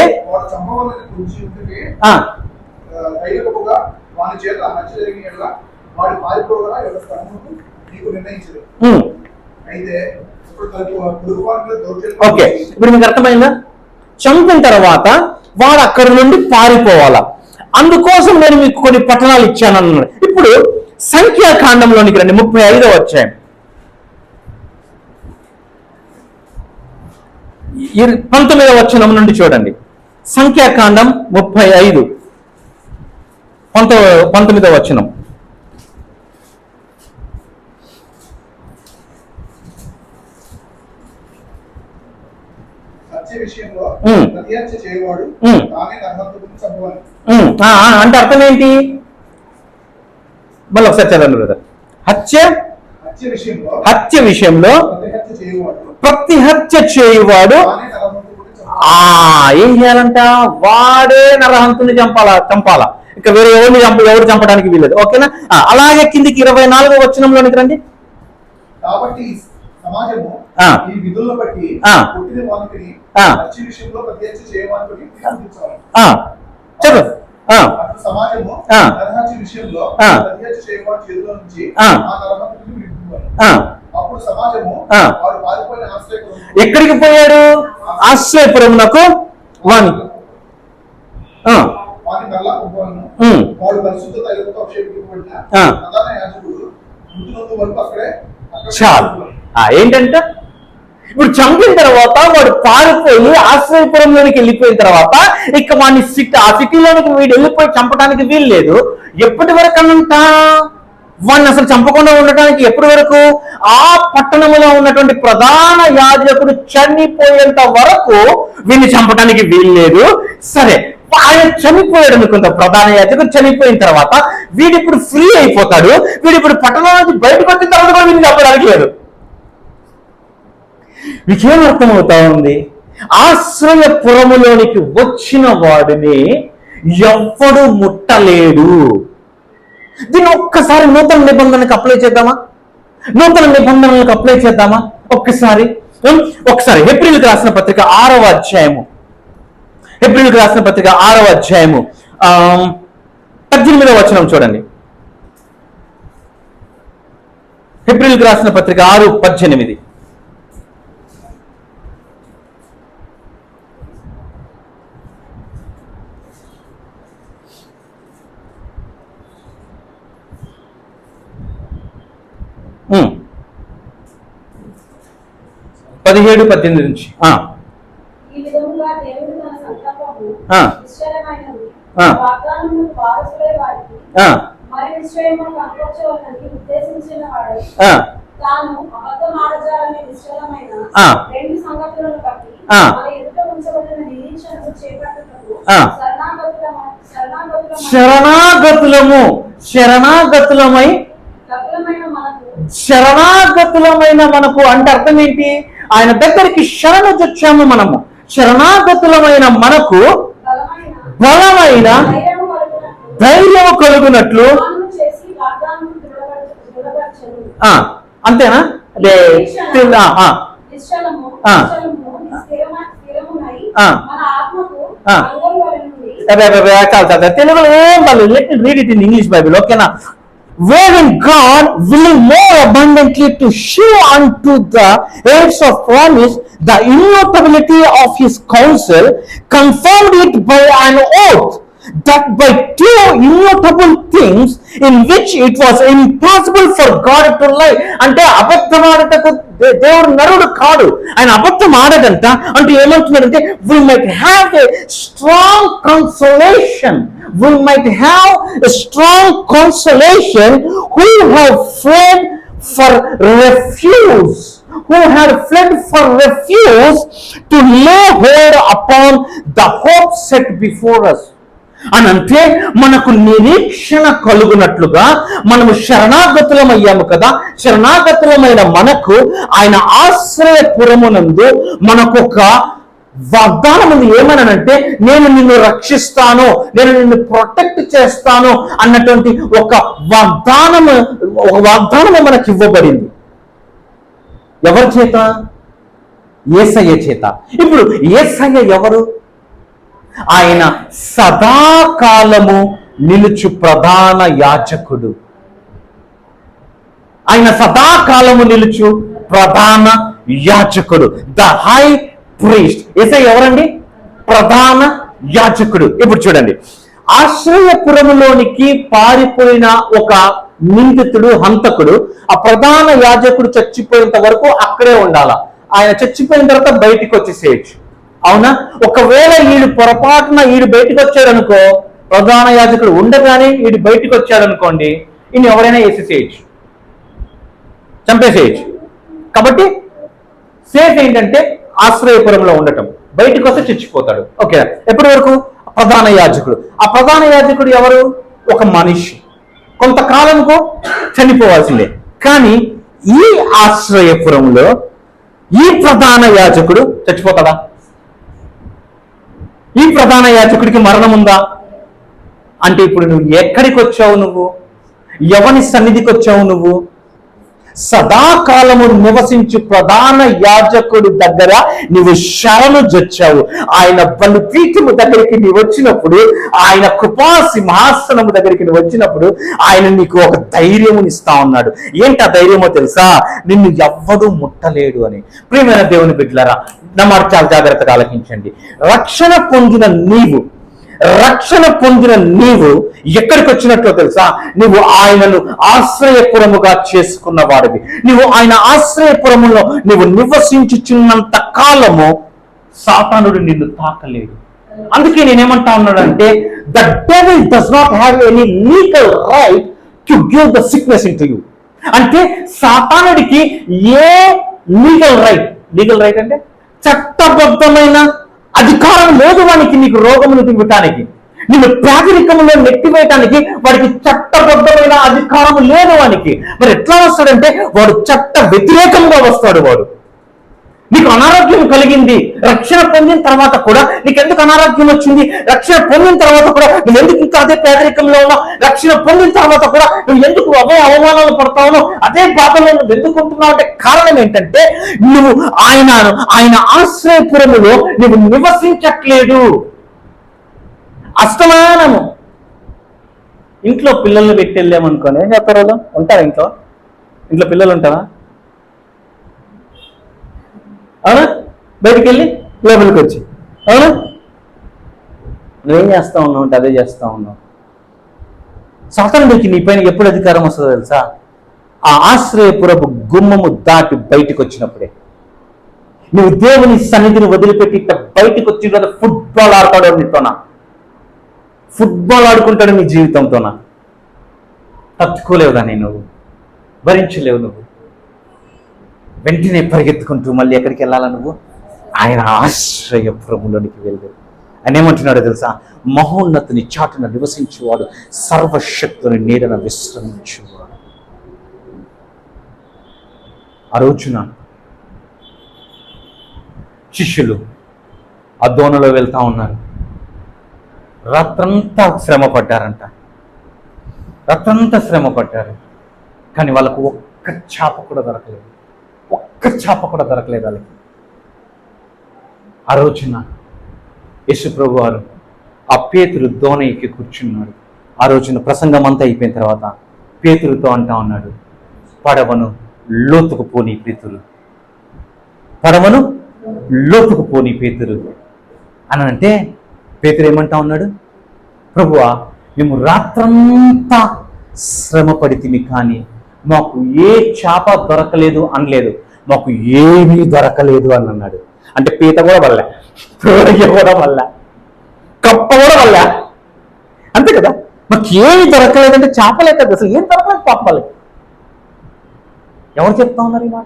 ఓకే, ఇప్పుడు మీకు అర్థమైందా? చంపిన తర్వాత వాడు అక్కడి నుండి పారిపోవాలా, అందుకోసం నేను మీకు కొన్ని పట్టణాలు ఇచ్చాను అన్నాడు. ఇప్పుడు సంఖ్యాకాండంలోనికి రండి, 35వ అధ్యాయం. 19వ వచనం నుండి చూడండి. సంఖ్యాకాండం 35, 19వ వచనం. అంటే అర్థం ఏంటి? మళ్ళీ ఒకసారి చదవండి బ్రదర్. హత్య విషయంలో ప్రతి హత్య చేయువాడు ఏం చేయాలంట? వాడే నరహంతుని చంపాలా. ఇంకా వేరే ఎవరు చంపడానికి వీలేదు, ఓకేనా? అలాగే కిందికి 24వ వచనంలోనికి రండి. కాబట్టి సమాజము ఈ విధులను బట్టి పుట్టిన వానికి హత్య విషయంలో ప్రతి హత్య చేయవానికి చదువు. సమాజము నరహత్య విషయంలో ప్రతి హత్య చేయవాని చేతిలో నుంచి ఆ నరహంతుని విడిపించాలి. అప్పుడు సమాజము వారు పారిపోయిన ఆశ్రయపురం. ఎక్కడికి పోయాడు? ఆశ్రయపురమునకు వాని మరలా పంపవలను. వాడు పరిశుద్ధ తైలముతో అభిషేకింపబడిన ప్రధాన యాజకుడు మృతునందు వరకు అక్కడే చాలు. ఏంటంట? ఇప్పుడు చంపిన తర్వాత వాడు పారిపోయి ఆశ్రయపురంలోనికి వెళ్ళిపోయిన తర్వాత ఇక వాడిని ఆ సిటీలోనికి వీడు వెళ్ళిపోయి చంపడానికి వీలు లేదు. ఎప్పటి వరకు అనంట? వాడిని అసలు చంపకుండా ఉండటానికి ఎప్పటి వరకు? ఆ పట్టణంలో ఉన్నటువంటి ప్రధాన యాజకుడు చనిపోయేంత వరకు వీడిని చంపడానికి వీలు లేదు. సరే, ఆయన చనిపోయాడు అనుకుంటా, ప్రధాన యాజకుడు చనిపోయిన తర్వాత వీడిప్పుడు ఫ్రీ అయిపోతాడు. వీడిప్పుడు పట్టణం నుంచి బయటకు వచ్చిన తర్వాత కూడా వీడిని చెప్పడానికి లేదు. మీకేం అర్థమవుతా ఉంది? ఆశ్రయపురములోనికి వచ్చిన వాడిని ఎవ్వడు ముట్టలేడు. దీన్ని ఒక్కసారి నూతన నిబంధనలకు అప్లై చేద్దామా? నూతన నిబంధనలకు అప్లై చేద్దామా? ఒకసారి హెబ్రీయులకు రాసిన పత్రిక 6వ అధ్యాయము, హెబ్రీయులకు రాసిన పత్రిక 6వ అధ్యాయము 18వ వచనం చూడండి. హెబ్రీయులకు రాసిన పత్రిక 6:18. పదిహేడు 18 నుంచి. శరణాగతులమైన మనకు అంటే అర్థం ఏంటి? ఆయన దగ్గరికి శరణు చొచ్చాము మనము. శరణాగతులమైన మనకు బలమైన ధైర్యం కలుగునట్లు. అంతేనా? అదే తెలుగులో ఏం వాళ్ళు read it in English Bible, ఓకేనా? Wherein God, willing more abundantly to show unto the heirs of promise the immutability of his counsel, confirmed it by an oath, that by two immutable things in which it was impossible for God to lie. అంటే అబద్ధమాడటకు దేవుడు నరుడు కాడు, ఆయన అబద్ధం ఆడదంట. అంటే ఏమంటున్నాడంటే we might have a strong consolation, we might have a strong consolation who have fled for refuge, who had fled for refuge to lay hold upon the hope set before us. అని అంటే మనకు నిరీక్షణ కలుగునట్లుగా మనము శరణాగతులమయ్యాము కదా. శరణాగతులమైన మనకు ఆయన ఆశ్రయపురమునందు మనకు ఒక వాగ్దానం ఉంది. ఏమనంటే నేను నిన్ను రక్షిస్తాను, నేను నిన్ను ప్రొటెక్ట్ చేస్తాను అన్నటువంటి ఒక వాగ్దానము మనకి ఇవ్వబడింది. ఎవరి చేత? యేసయ్య చేత. ఇప్పుడు యేసయ్య ఎవరు? ఆయన సదాకాలము నిలుచు ప్రధాన యాజకుడు. ఆయన సదాకాలము నిలుచు ప్రధాన యాజకుడు, ద హై ప్రీస్ట్. యేసయ్య ఎవరండి? ప్రధాన యాజకుడు. ఇప్పుడు చూడండి, ఆశ్రయపురములోనికి పారిపోయిన ఒక నిందితుడు, హంతకుడు, ఆ ప్రధాన యాజకుడు చచ్చిపోయేంత వరకు అక్కడే ఉండాల. ఆయన చచ్చిపోయిన తర్వాత బయటికి వచ్చేసేయచ్చు. అవునా? ఒకవేళ వీడు పొరపాటున బయటకు వచ్చాడు అనుకో, ప్రధాన యాజకుడు ఉండగానే వీడు బయటకు వచ్చాడు అనుకోండి, ఈయన ఎవరైనా వేసేసేయచ్చు, చంపేసేయచ్చు. కాబట్టి సేఫ్ ఏంటంటే ఆశ్రయపురంలో ఉండటం. బయటకు వస్తే చచ్చిపోతాడు. ఓకే, ఎప్పటి వరకు? ప్రధాన యాజకుడు. ఆ ప్రధాన యాజకుడు ఎవరు? ఒక మనిషి, కొంతకాలంకు చనిపోవాల్సిందే. కానీ ఈ ఆశ్రయపురంలో ఈ ప్రధాన యాజకుడు చచ్చిపోతాడా? ఈ ప్రధాన యాజకుడికి మరణం ఉందా? అంటే ఇప్పుడు నువ్వు ఎక్కడికి వచ్చావు? నువ్వు ఎవని సన్నిధికి వచ్చావు? నువ్వు సదాకాలము నివసించు ప్రధాన యాజకుడి దగ్గర నువ్వు శరణు జొచ్చావు. ఆయన బలిపీఠము దగ్గరికి నీవు వచ్చినప్పుడు, ఆయన కృపా సింహాసనము దగ్గరికి నువ్వు వచ్చినప్పుడు ఆయన నీకు ఒక ధైర్యమునిస్తా ఉన్నాడు. ఏంటి ఆ ధైర్యమో తెలుసా? నిన్ను ఎవ్వడూ ముట్టలేడు అని. ప్రియమైన దేవుని బిడ్డలారా, నా మాట చాలా జాగ్రత్తగా ఆలకించండి. రక్షణ పొందిన నీవు ఎక్కడికి వచ్చినట్లు తెలుసా? నువ్వు ఆయనను ఆశ్రయపురముగా చేసుకున్న వాడివి. నువ్వు ఆయన ఆశ్రయపురములో నువ్వు నివసించుచున్నంత కాలము సాతానుడు నిన్ను తాకలేడు. అందుకే నేనేమంటా ఉన్నాడంటే, the devil does not have any legal right to give the sickness in to you. అంటే సాతానుడికి ఏ లీగల్ రైట్ అంటే చట్టబద్ధమైన అధికారం లేదు వానికి నీకు రోగమును ఇవ్వటానికి. నిన్ను పేదరికంలో నెట్టివేయటానికి వాడికి చట్టబద్ధమైన అధికారం లేదు వానికి. మరి ఎట్లా వస్తాడంటే వాడు చట్ట వ్యతిరేకంగా వస్తాడు. వాడు నీకు అనారోగ్యం కలిగింది, రక్షణ పొందిన తర్వాత కూడా నీకెందుకు అనారోగ్యం వచ్చింది, రక్షణ పొందిన తర్వాత కూడా నువ్వు ఎందుకు ఇంకా అదే పేదరికంలో ఉన్నావు, రక్షణ పొందిన తర్వాత కూడా నువ్వు ఎందుకు అవే అవమానాలు పడతావు, అదే బాధలో నువ్వు ఎందుకుంటున్నావు అంటే కారణం ఏంటంటే నువ్వు ఆయన ఆశ్రయపురములో నువ్వు నివసించట్లేదు. అస్తమానము ఇంట్లో పిల్లల్ని పెట్టి వెళ్ళామనుకోని ఏం చెప్తారు వాళ్ళు? ఉంటారా ఇంట్లో పిల్లలు ఉంటారా? అవునా? బయటికి వెళ్ళి లోపలికి వచ్చి, అవునా? నువ్వేం చేస్తా ఉన్నావు అంటే అదే చేస్తా ఉన్నావు. సాతానుడికి నీ పైన ఎప్పుడు అధికారం వస్తుందో తెలుసా? ఆ ఆశ్రయపురపు గుమ్మము దాటి బయటికి వచ్చినప్పుడే. నువ్వు దేవుని సన్నిధిని వదిలిపెట్టి ఇట్లా బయటికి వచ్చిన తర్వాత ఫుట్బాల్ ఆడతాడు నీతోనా, ఫుట్బాల్ ఆడుకుంటాడు నీ జీవితంతోనా. తట్టుకోలేవు దాన్ని, నువ్వు భరించలేవు. నువ్వు వెంటనే పరిగెత్తుకుంటూ మళ్ళీ ఎక్కడికి వెళ్ళాలా? నువ్వు ఆయన ఆశ్రయపురములోనికి వెళ్ళు. ఆయన ఏమంటున్నాడో తెలుసా? మహోన్నతుని చాటున నివసించేవాడు, సర్వశక్తుని నీడన విశ్రమించేవాడు. ఆ రోజున శిష్యులు ఆ దోణిలో వెళ్తా ఉన్నారు. రాత్రంతా శ్రమ పడ్డారంట, రాత్రంతా శ్రమ పడ్డారు. కానీ వాళ్ళకు ఒక్క చేప కూడా దొరకలేదు, ఒక్క చేప కూడా దొరకలేదు వాళ్ళకి. ఆ రోజున యేసు ప్రభు వారు ఆ పేతురు దోణ ఎక్కి కూర్చున్నాడు. ఆ రోజున ప్రసంగం అంతా అయిపోయిన తర్వాత పేతురుతో అంటా ఉన్నాడు, పడవను లోతుకు పోని పేతురు, పడవను లోతుకు పోని పేతురు అని అంటే పేతురు ఏమంటా ఉన్నాడు? ప్రభువా, మేము రాత్రంతా శ్రమ పడితిమి కానీ మాకు ఏ చేప దొరకలేదు అనలేదు, మాకు ఏమీ దొరకలేదు అని అన్నాడు. అంటే పీత కూడా వల్ల, రొయ్య కూడా వల్ల, కప్ప కూడా వల్ల, అంతే కదా. మాకు ఏమి దొరకలేదంటే చేపలే కదా, అసలు ఏం దొరకలేదు పాపాలకి. ఎవరు చెప్తా ఉన్నారు ఈ మాట?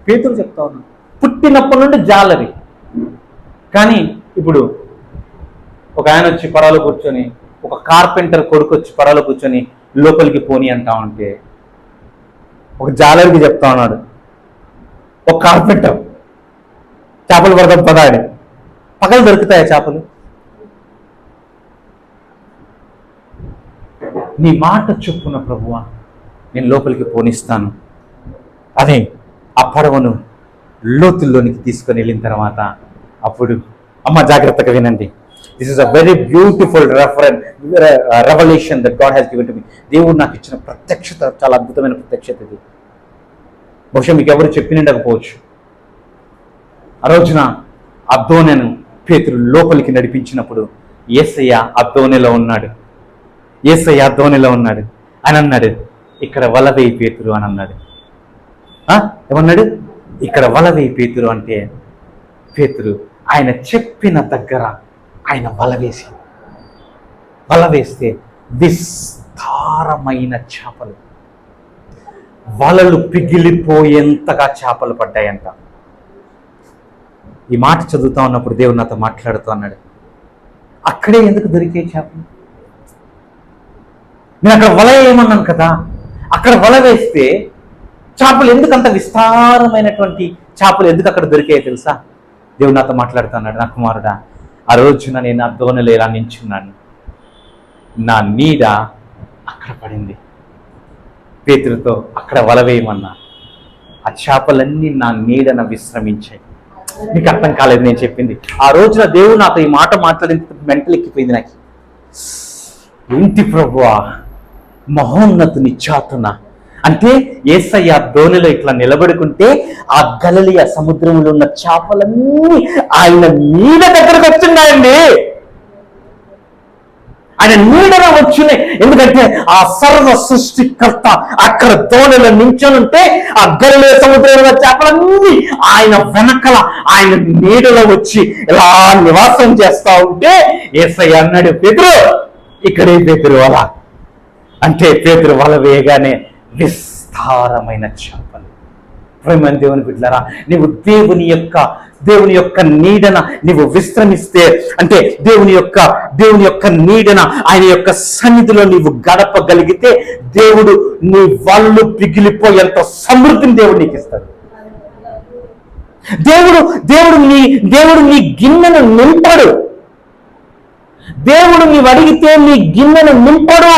పేతురు చెప్తా ఉన్నారు. పుట్టినప్పటి నుండి జాలరి. కానీ ఇప్పుడు ఒక ఆయన వచ్చి పడవలో కూర్చొని, ఒక కార్పెంటర్ కొడుకు వచ్చి పడవలో కూర్చొని లోపలికి పోని అంటా ఉంటే ఒక జాలరికి చెప్తా ఉన్నాడు, ఒక కార్పెంటర్ చేపలు పడతాం పదా అని. పగలు దొరుకుతాయా చేపలు? నీ మాట చొప్పున ప్రభువా నేను లోపలికి పోనిస్తాను. అదే ఆ పడవను లోతుల్లోనికి తీసుకొని వెళ్ళిన తర్వాత అప్పుడు అమ్మ జాగ్రత్తగా వినండి. This is a very beautiful revolution that God has given to me. దేవుడు నాకు ఇచ్చిన ప్రత్యక్షత చాలా అద్భుతమైన ప్రత్యక్షత ఇది. బహుశా మీకు ఎవరు చెప్పినండకపోవచ్చు. ఆ రోజున ఆ దోణెను పేతురు లోపలికి నడిపించినప్పుడు యేసయ్య ఆ దోణిలో ఉన్నాడు. యేసయ్య ఆ దోణిలో ఉన్నాడు. అని అన్నాడు, ఇక్కడ వలవేయి పేతురు అని అన్నాడు. ఏమన్నాడు? ఇక్కడ వలవేయి పేతురు అంటే పేతురు ఆయన చెప్పిన దగ్గర ఆయన వల వేస్తే విస్తారమైన చేపలు, వలలు పిగిలిపోయేంతగా చేపలు పడ్డాయంట. ఈ మాట చదువుతా ఉన్నప్పుడు దేవుడు నాతో మాట్లాడుతూ అన్నాడు, అక్కడే ఎందుకు దొరికే చేపలు? నేను అక్కడ వల వేయమన్నాను కదా, అక్కడ వల వేస్తే చేపలు ఎందుకు అంత విస్తారమైనటువంటి చేపలు ఎందుకు అక్కడ దొరికాయో తెలుసా? దేవుడు నాతో మాట్లాడుతున్నాడు, నా కుమారుడా, ఆ రోజున నేను ఆ దోణిలో ఇలా నించున్నాను, నా నీడ అక్కడ పడింది. పేతురుతో అక్కడ వల వేయమన్నా, ఆ చేపలన్నీ నా నీడన విశ్రమించాయి. నీకు అర్థం కాలేదు నేను చెప్పింది. ఆ రోజున దేవుడు నాతో ఈ మాట మాట్లాడిన మెంటల్ ఎక్కిపోయింది నాకు. ఏంటి ప్రభువా, మహోన్నతుని చాటున అంటే యేసయ్య దోణిలో ఇట్లా నిలబడుకుంటే ఆ గలిలయ సముద్రంలో ఉన్న చేపలన్నీ ఆయన నీడ దగ్గరకు వచ్చిన్నాయండి. ఆయన నీడన వచ్చినాయి. ఎందుకంటే ఆ సర్వ సృష్టికర్త అక్కడ దోణిలో నించొనుంటే ఆ గలిలయ సముద్రంలో చేపలన్నీ ఆయన వెనకల ఆయన నీడలో వచ్చి ఇలా నివాసం చేస్తా ఉంటే యేసయ్య అన్నాడు, పేతురు ఇక్కడే పేతురు వల అంటే. పేతురు వల వేయగానే విస్తారమైన చేపలు. ప్రేమ దేవుని బిడ్డలారా, నీవు దేవుని యొక్క దేవుని యొక్క నీడన నీవు విశ్రమిస్తే, అంటే దేవుని యొక్క నీడన ఆయన యొక్క సన్నిధిలో నీవు గడపగలిగితే దేవుడు నీ వాళ్ళు పిగిలిపోయేంత సమృద్ధిని దేవుడు నీకు ఇస్తాడు. దేవుడు నీ గిన్నెను నింపడు. దేవుడు నీవు అడిగితే నీ గిన్నెను నింపడు.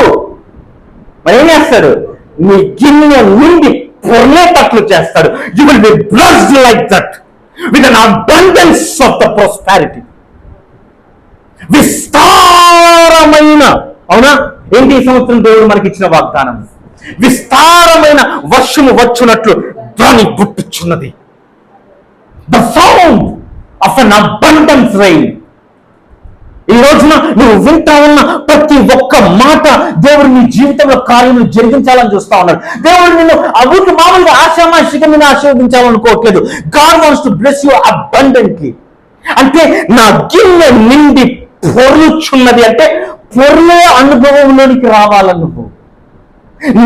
మరి ఏం చేస్తాడు? నీ గిన్నె నిండి పొర్లేటట్లు చేస్తాడు. You will be blessed like that with an abundance of the prosperity. విస్తారమైన, అవునా, ఏంటి ఈ సంవత్సరం దేవుడు మనకి ఇచ్చిన వాగ్దానం? విస్తారమైన వర్షము వచ్చునట్లు దాని పుట్టుచున్నది. The sound of an abundance rain. ఈ రోజున నువ్వు వింటా ఉన్న ప్రతి ఒక్క మాట దేవుడు నీ జీవితంలో కార్యములు జరిగించాలని చూస్తా ఉన్నాడు. దేవుడు నిన్ను అభివృద్ధి మామూలుగా ఆశామాషిగా నేను ఆశీర్వదించాలనుకోవట్లేదు. God wants to bless you abundantly. అంటే నా గిన్నె నిండి పొర్లుచున్నది అంటే పొర్లే అనుభవంలోనికి రావాలని, నువ్వు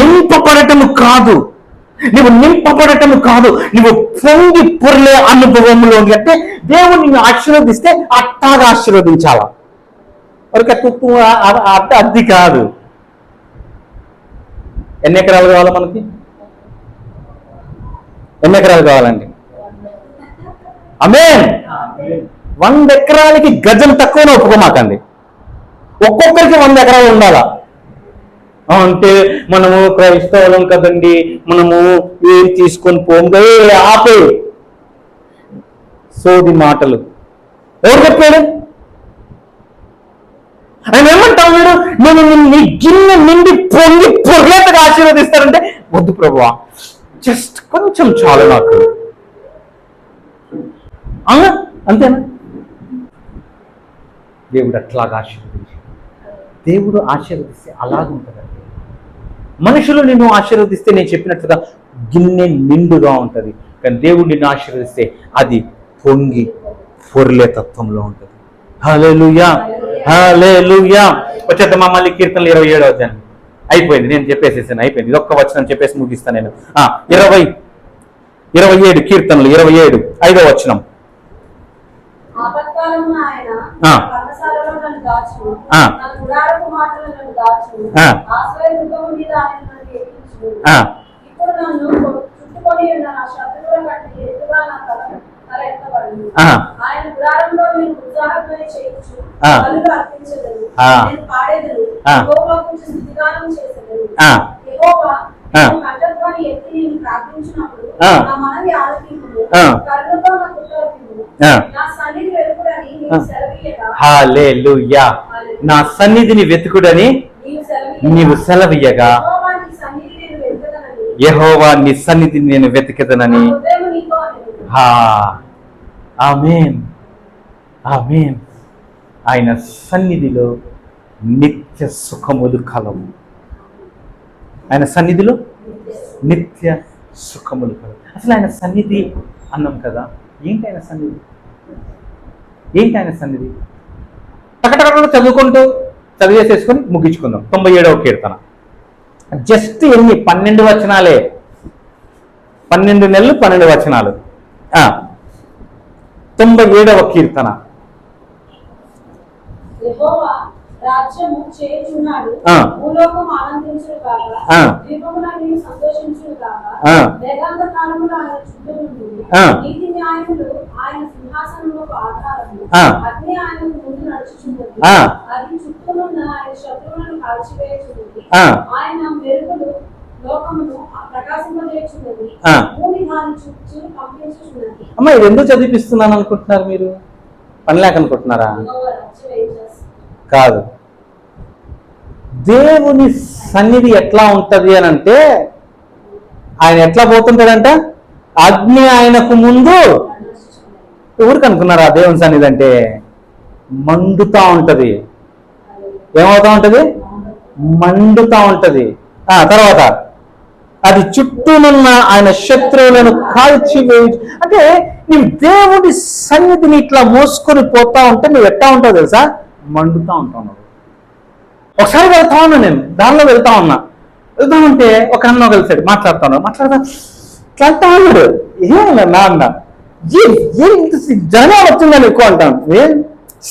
నింపబడటము కాదు, నువ్వు పొంగి పొర్లే అనుభవంలోకి. అంటే దేవుడు నిన్ను ఆశీర్వదిస్తే అట్టాగా ఆశీర్వదించాలా, ఒక తుప్పు అద్దె కాదు. ఎన్ని ఎకరాలు కావాలా మనకి? ఎన్ని ఎకరాలు కావాలండి? ఆమేన్. 100 ఎకరాలకి గజం తక్కువనే ఒప్పుకోమాకండి. ఒక్కొక్కరికి 100 ఎకరాలు ఉండాలా అంటే మనము క్రైస్తవులం కదండి, మనము ఏం తీసుకొని పోంగే. ఆపే సోది మాటలు. ఎవరు చెప్పాడు? ఆయన ఏమంటా ఉన్నాడు? నేను నీ గిన్నె నిండి పొంగి పొర్లేతగా ఆశీర్వదిస్తానంటే వద్దు ప్రభువా, జస్ట్ కొంచెం చాలు నాకు. అంతేనా? దేవుడు అట్లాగా దేవుడు ఆశీర్వదిస్తే అలాగుంటుందండి. మనుషులు నిన్ను ఆశీర్వదిస్తే నేను చెప్పినట్లుగా గిన్నె నిండుగా ఉంటుంది. కానీ దేవుడు నిన్ను ఆశీర్వదిస్తే అది పొంగి పొర్లే తత్వంలో ఉంటుంది. హల్లెలూయా, హల్లెలూయా. వచ్చేద్దామా మళ్ళీ కీర్తనలు 27వ అధ్యాయం. అయిపోయింది, నేను చెప్పేసేసాను, అయిపోయింది. ఇది ఒక్క వచనం చెప్పేసి ముగిస్తాను నేను. 27 కీర్తనలు 27 5వ వచనం. హల్లెలూయా. నా సన్నిధిని వెతుకుడని నీవు సెలవీయగా యెహోవా నీ సన్నిధిని నేను వెతికెదనని. ఆమేన్, ఆమేన్. ఆయన సన్నిధిలో నిత్య సుఖములు కలవు. ఆయన సన్నిధిలో నిత్య సుఖములు కలవు. అసలు ఆయన సన్నిధి అన్నాం కదా, ఏంటి ఆయన సన్నిధి? ఏంటి ఆయన సన్నిధి? టకటక చదివేసేసుకొని ముగించుకుందాం. 97వ కీర్తన. జస్ట్ ఎన్ని 12 వచనాలే, 12 నెలలు 12 వచనాలు. 97వ కీర్తన. రాజ్యము చేయుచున్నాడు, భూలోకం ఆనందించును గాక, ద్వీపమున నీవు సంతోషించును గాక. వేదాంతకాలములో ఆయన చుట్టూ ఉంటుంది, నీతి న్యాయములు ఆయన సింహాసనములకు ఆధారము. అగ్ని ఆయనకు ముందు నడుచుచున్నది, అది చుట్టూనున్న ఆయన శత్రువులను కాల్చివేయుచున్నది. ఆయన మెరుగులు లోకమును ప్రకాశింపజేయుచున్నది, భూమి దాని చుట్టూ కంపించుచున్నది. అమ్మ, ఇది ఎందుకు చదివిస్తున్నాను అనుకుంటున్నారు మీరు? పని లేక అనుకుంటున్నారా? కాదు. దేవుని సన్నిధి ఎట్లా ఉంటది అని అంటే, ఆయన ఎట్లా పోతుంటాడంట? అగ్ని ఆయనకు ముందు. ఊరికి అనుకున్నారా? దేవుని సన్నిధి అంటే మండుతా ఉంటది. ఏమవుతా ఉంటది? మండుతా ఉంటది. తర్వాత అది చుట్టూనున్న ఆయన శత్రువులను కాల్చివేయు. అంటే నువ్వు దేవుడి సన్నిధిని ఇట్లా మోసుకొని పోతా ఉంటే నువ్వు ఎట్లా ఉంటావు తెలుసా? మండుతా ఉంటావు. ఒకసారి వెళ్తా ఉన్నా, నేను దానిలో వెళ్తామంటే ఒక అన్న కలిసాడు, మాట్లాడుతా వెళ్తా ఉన్నాడు. ఏమన్నా నా అన్న జనం వచ్చిందని ఎక్కువ అంటాను,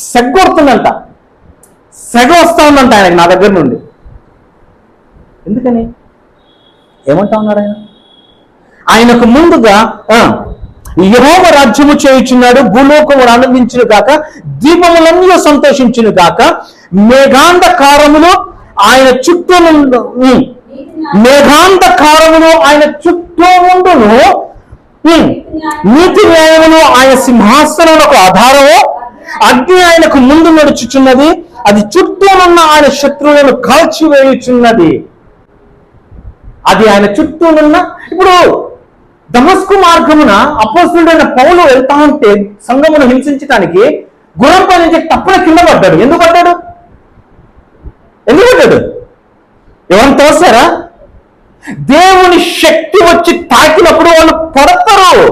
సెగ వస్తుందంట, సెగ వస్తా ఉందంట ఆయనకి నా దగ్గర నుండి. ఎందుకని? ఏమంటా ఉన్నాడు ఆయన? ఆయనకు ముందుగా యెహోవా రాజ్యము చేయుచున్నాడు, భూలోకము ఆనందించును గాక, దీపములన్నీ సంతోషించును గాక, మేఘాంధకారములు ఆయన చుట్టూ ఉండును, నీతి న్యాయములు ఆయన సింహాసనములకు ఆధారము, అగ్ని ఆయనకు ముందు నడుచుచున్నది, అది చుట్టూ ఉన్న ఆయన శత్రువులను కాల్చివేయుచున్నది. అది ఆయన చుట్టూనున్న. ఇప్పుడు దమస్కు మార్గమున అపోస్తలుడైన పౌలు వెళ్తా ఉంటే సంఘమును హింసించడానికి గుర్రం పై నుంచి తప్పున కింద పడ్డాడు. ఎందుకు పడ్డాడు? ఎవరిని తోసారా? దేవుని శక్తి వచ్చి తాకినప్పుడు వాళ్ళు పడతారు.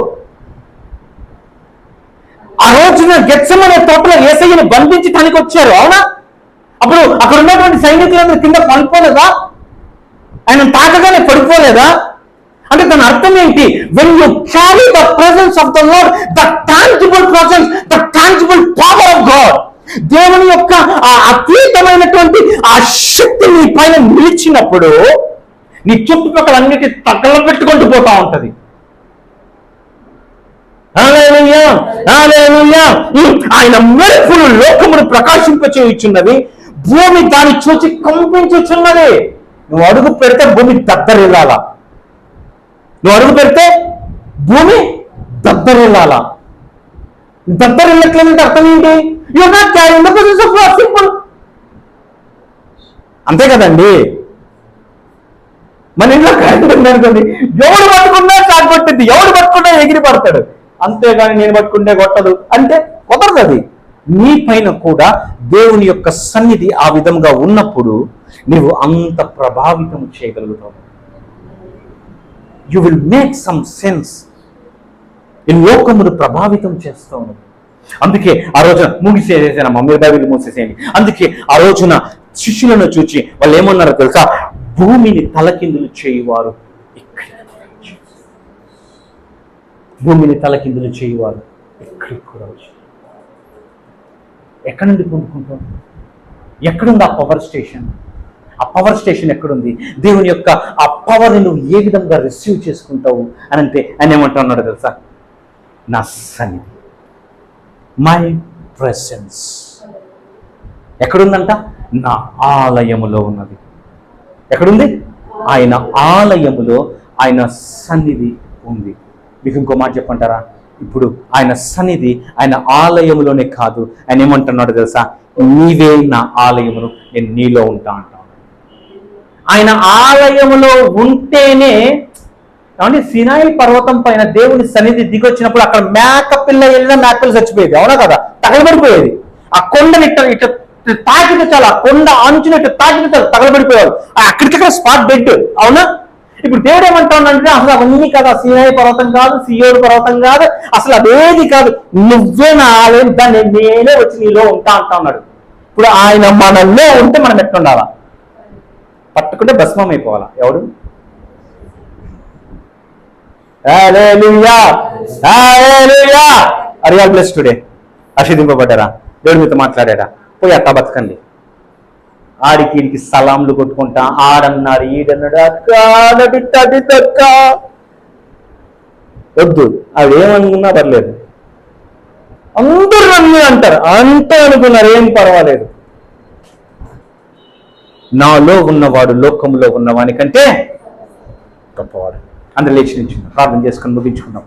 ఆ రోజున గెత్సెమనే తోటలో యేసయ్యను బంధించడానికి వచ్చారు, అవునా? అప్పుడు అక్కడ ఉన్నటువంటి సైనికులందరూ కింద పడిపోలేదా? ఆయన తాకగానే పడిపోలేదా? అంటే దాని అర్థం ఏంటి? When you carry the presence of the lord, the tangible presence, the tangible power of God, దేవుని యొక్క ఆ అతీతమైనటువంటి ఆ శక్తి నీ పైన నిలిచినప్పుడు నీ చుట్టుపక్కల అన్నిటి తగ్గల పెట్టుకుంటూ పోతా ఉంటది. ఆయన మెరుపులు లోకమును ప్రకాశింపచేయుచున్నది, భూమి దాన్ని చూసి కంపించుచున్నది. నువ్వు అడుగు పెడితే భూమి దద్దరిల్లాలా, నువ్వు అడుగు పెడితే భూమి దద్దరిల్లాలా. దద్దరిల్లట్లేదంటే అర్థం ఏంటి? You are not carrying the presence of God, simple. అంతే కదండి. మన ఇంట్లో కరెంట్ ఉందనుకోండి, ఎవడు పట్టుకున్నా షాక్ కొట్టింది, ఎవడు పట్టుకున్నా ఎగిరి పడతాడు. అంతేగాని నేను పట్టుకుంటే కొట్టదు అంటే కుదరదు. అది నీ పైన కూడా దేవుని యొక్క సన్నిధి ఆ విధంగా ఉన్నప్పుడు నీవు అంత ప్రభావితం చేయగలుగుతావు. You will make some sense. ఈ లోకమును ప్రభావితం చేస్తూ ఉన్నది. అందుకే ఆ రోజున ముగిసేసేసాను, మమ్మీ బైబిల్ మూసేసేయండి. అందుకే ఆ రోజున శిష్యులను చూచి వాళ్ళు ఏమన్నారో తెలుసా? భూమిని తలకిందులు చేయువారు ఇక్కడికి, భూమిని తలకిందులు చేయువారు ఇక్కడికి కూడా వచ్చి. ఎక్కడి నుండి పొందుకుంటాం? ఎక్కడుంది ఆ పవర్ స్టేషన్? ఆ పవర్ స్టేషన్ ఎక్కడుంది? దేవుని యొక్క ఆ పవర్ని నువ్వు ఏ విధంగా రిసీవ్ చేసుకుంటావు అని అంటే ఆయన ఏమంటా ఉన్నాడు తెలుసా? నా సన్నిధి, మై ప్రెసెన్స్ ఎక్కడుందంట? నా ఆలయములో ఉన్నది. ఎక్కడుంది? ఆయన ఆలయములో ఆయన సన్నిధి ఉంది. మీకు ఇంకో మాట చెప్పంటారా? ఇప్పుడు ఆయన సన్నిధి ఆయన ఆలయములోనే కాదు, ఆయన ఏమంటున్నాడు తెలుసా? నీవే నా ఆలయమును, నేను నీలో ఉంటా అంటాను. ఆయన ఆలయములో ఉంటేనే. కాబట్టి సినాయి పర్వతం పైన దేవుని సన్నిధి దిగొచ్చినప్పుడు అక్కడ మేకపిల్ల వెళ్ళినా మేకపిల్ల చచ్చిపోయేది, అవునా కదా? తగలబడిపోయేది. ఆ కొండని ఇట్లా తాకితే చాలా, కొండ అంచునట్టు తాకితే చాలా తగలబడిపోయారు. అక్కడికక్కడ స్పాట్ బెడ్, అవునా? ఇప్పుడు దేవుడు ఏమంటాడంటే అసలు అవన్నీ కాదు, సినాయి పర్వతం కాదు, సియోను పర్వతం కాదు, అసలు అదేది కాదు, నువ్వే నా ఆలయం, దాన్ని నేనే వచ్చి నీలో ఉంటా అంటా ఉన్నాడు. ఇప్పుడు ఆయన మనలో ఉంటే మనం ఎట్లుండాలా? పట్టుకుంటే భస్మం అయిపోవాలా? ఎవడు? అరియాల్ బ్లెస్ టుడే. ఆశీర్వదింపబడ్డారా? దేవుడు మీతో మాట్లాడారా? పోయి అట్టా బతకండి. ఆడికి ఈడికి సలాంలు కొట్టుకుంటా, ఆడన్నాడు ఈడన్నాడు, అక్క బిట్ట వద్దు. అవి ఏమనుకున్నా పర్లేదు, అందరూ నన్ను అంటారు, అంతా అనుకున్నారు, ఏం పర్వాలేదు. నాలో ఉన్నవాడు లోకంలో ఉన్నవాని కంటే గొప్పవాడు. అందరూ లేచి నుంచి ప్రార్థన చేసుకొని ముగించుకున్నాం.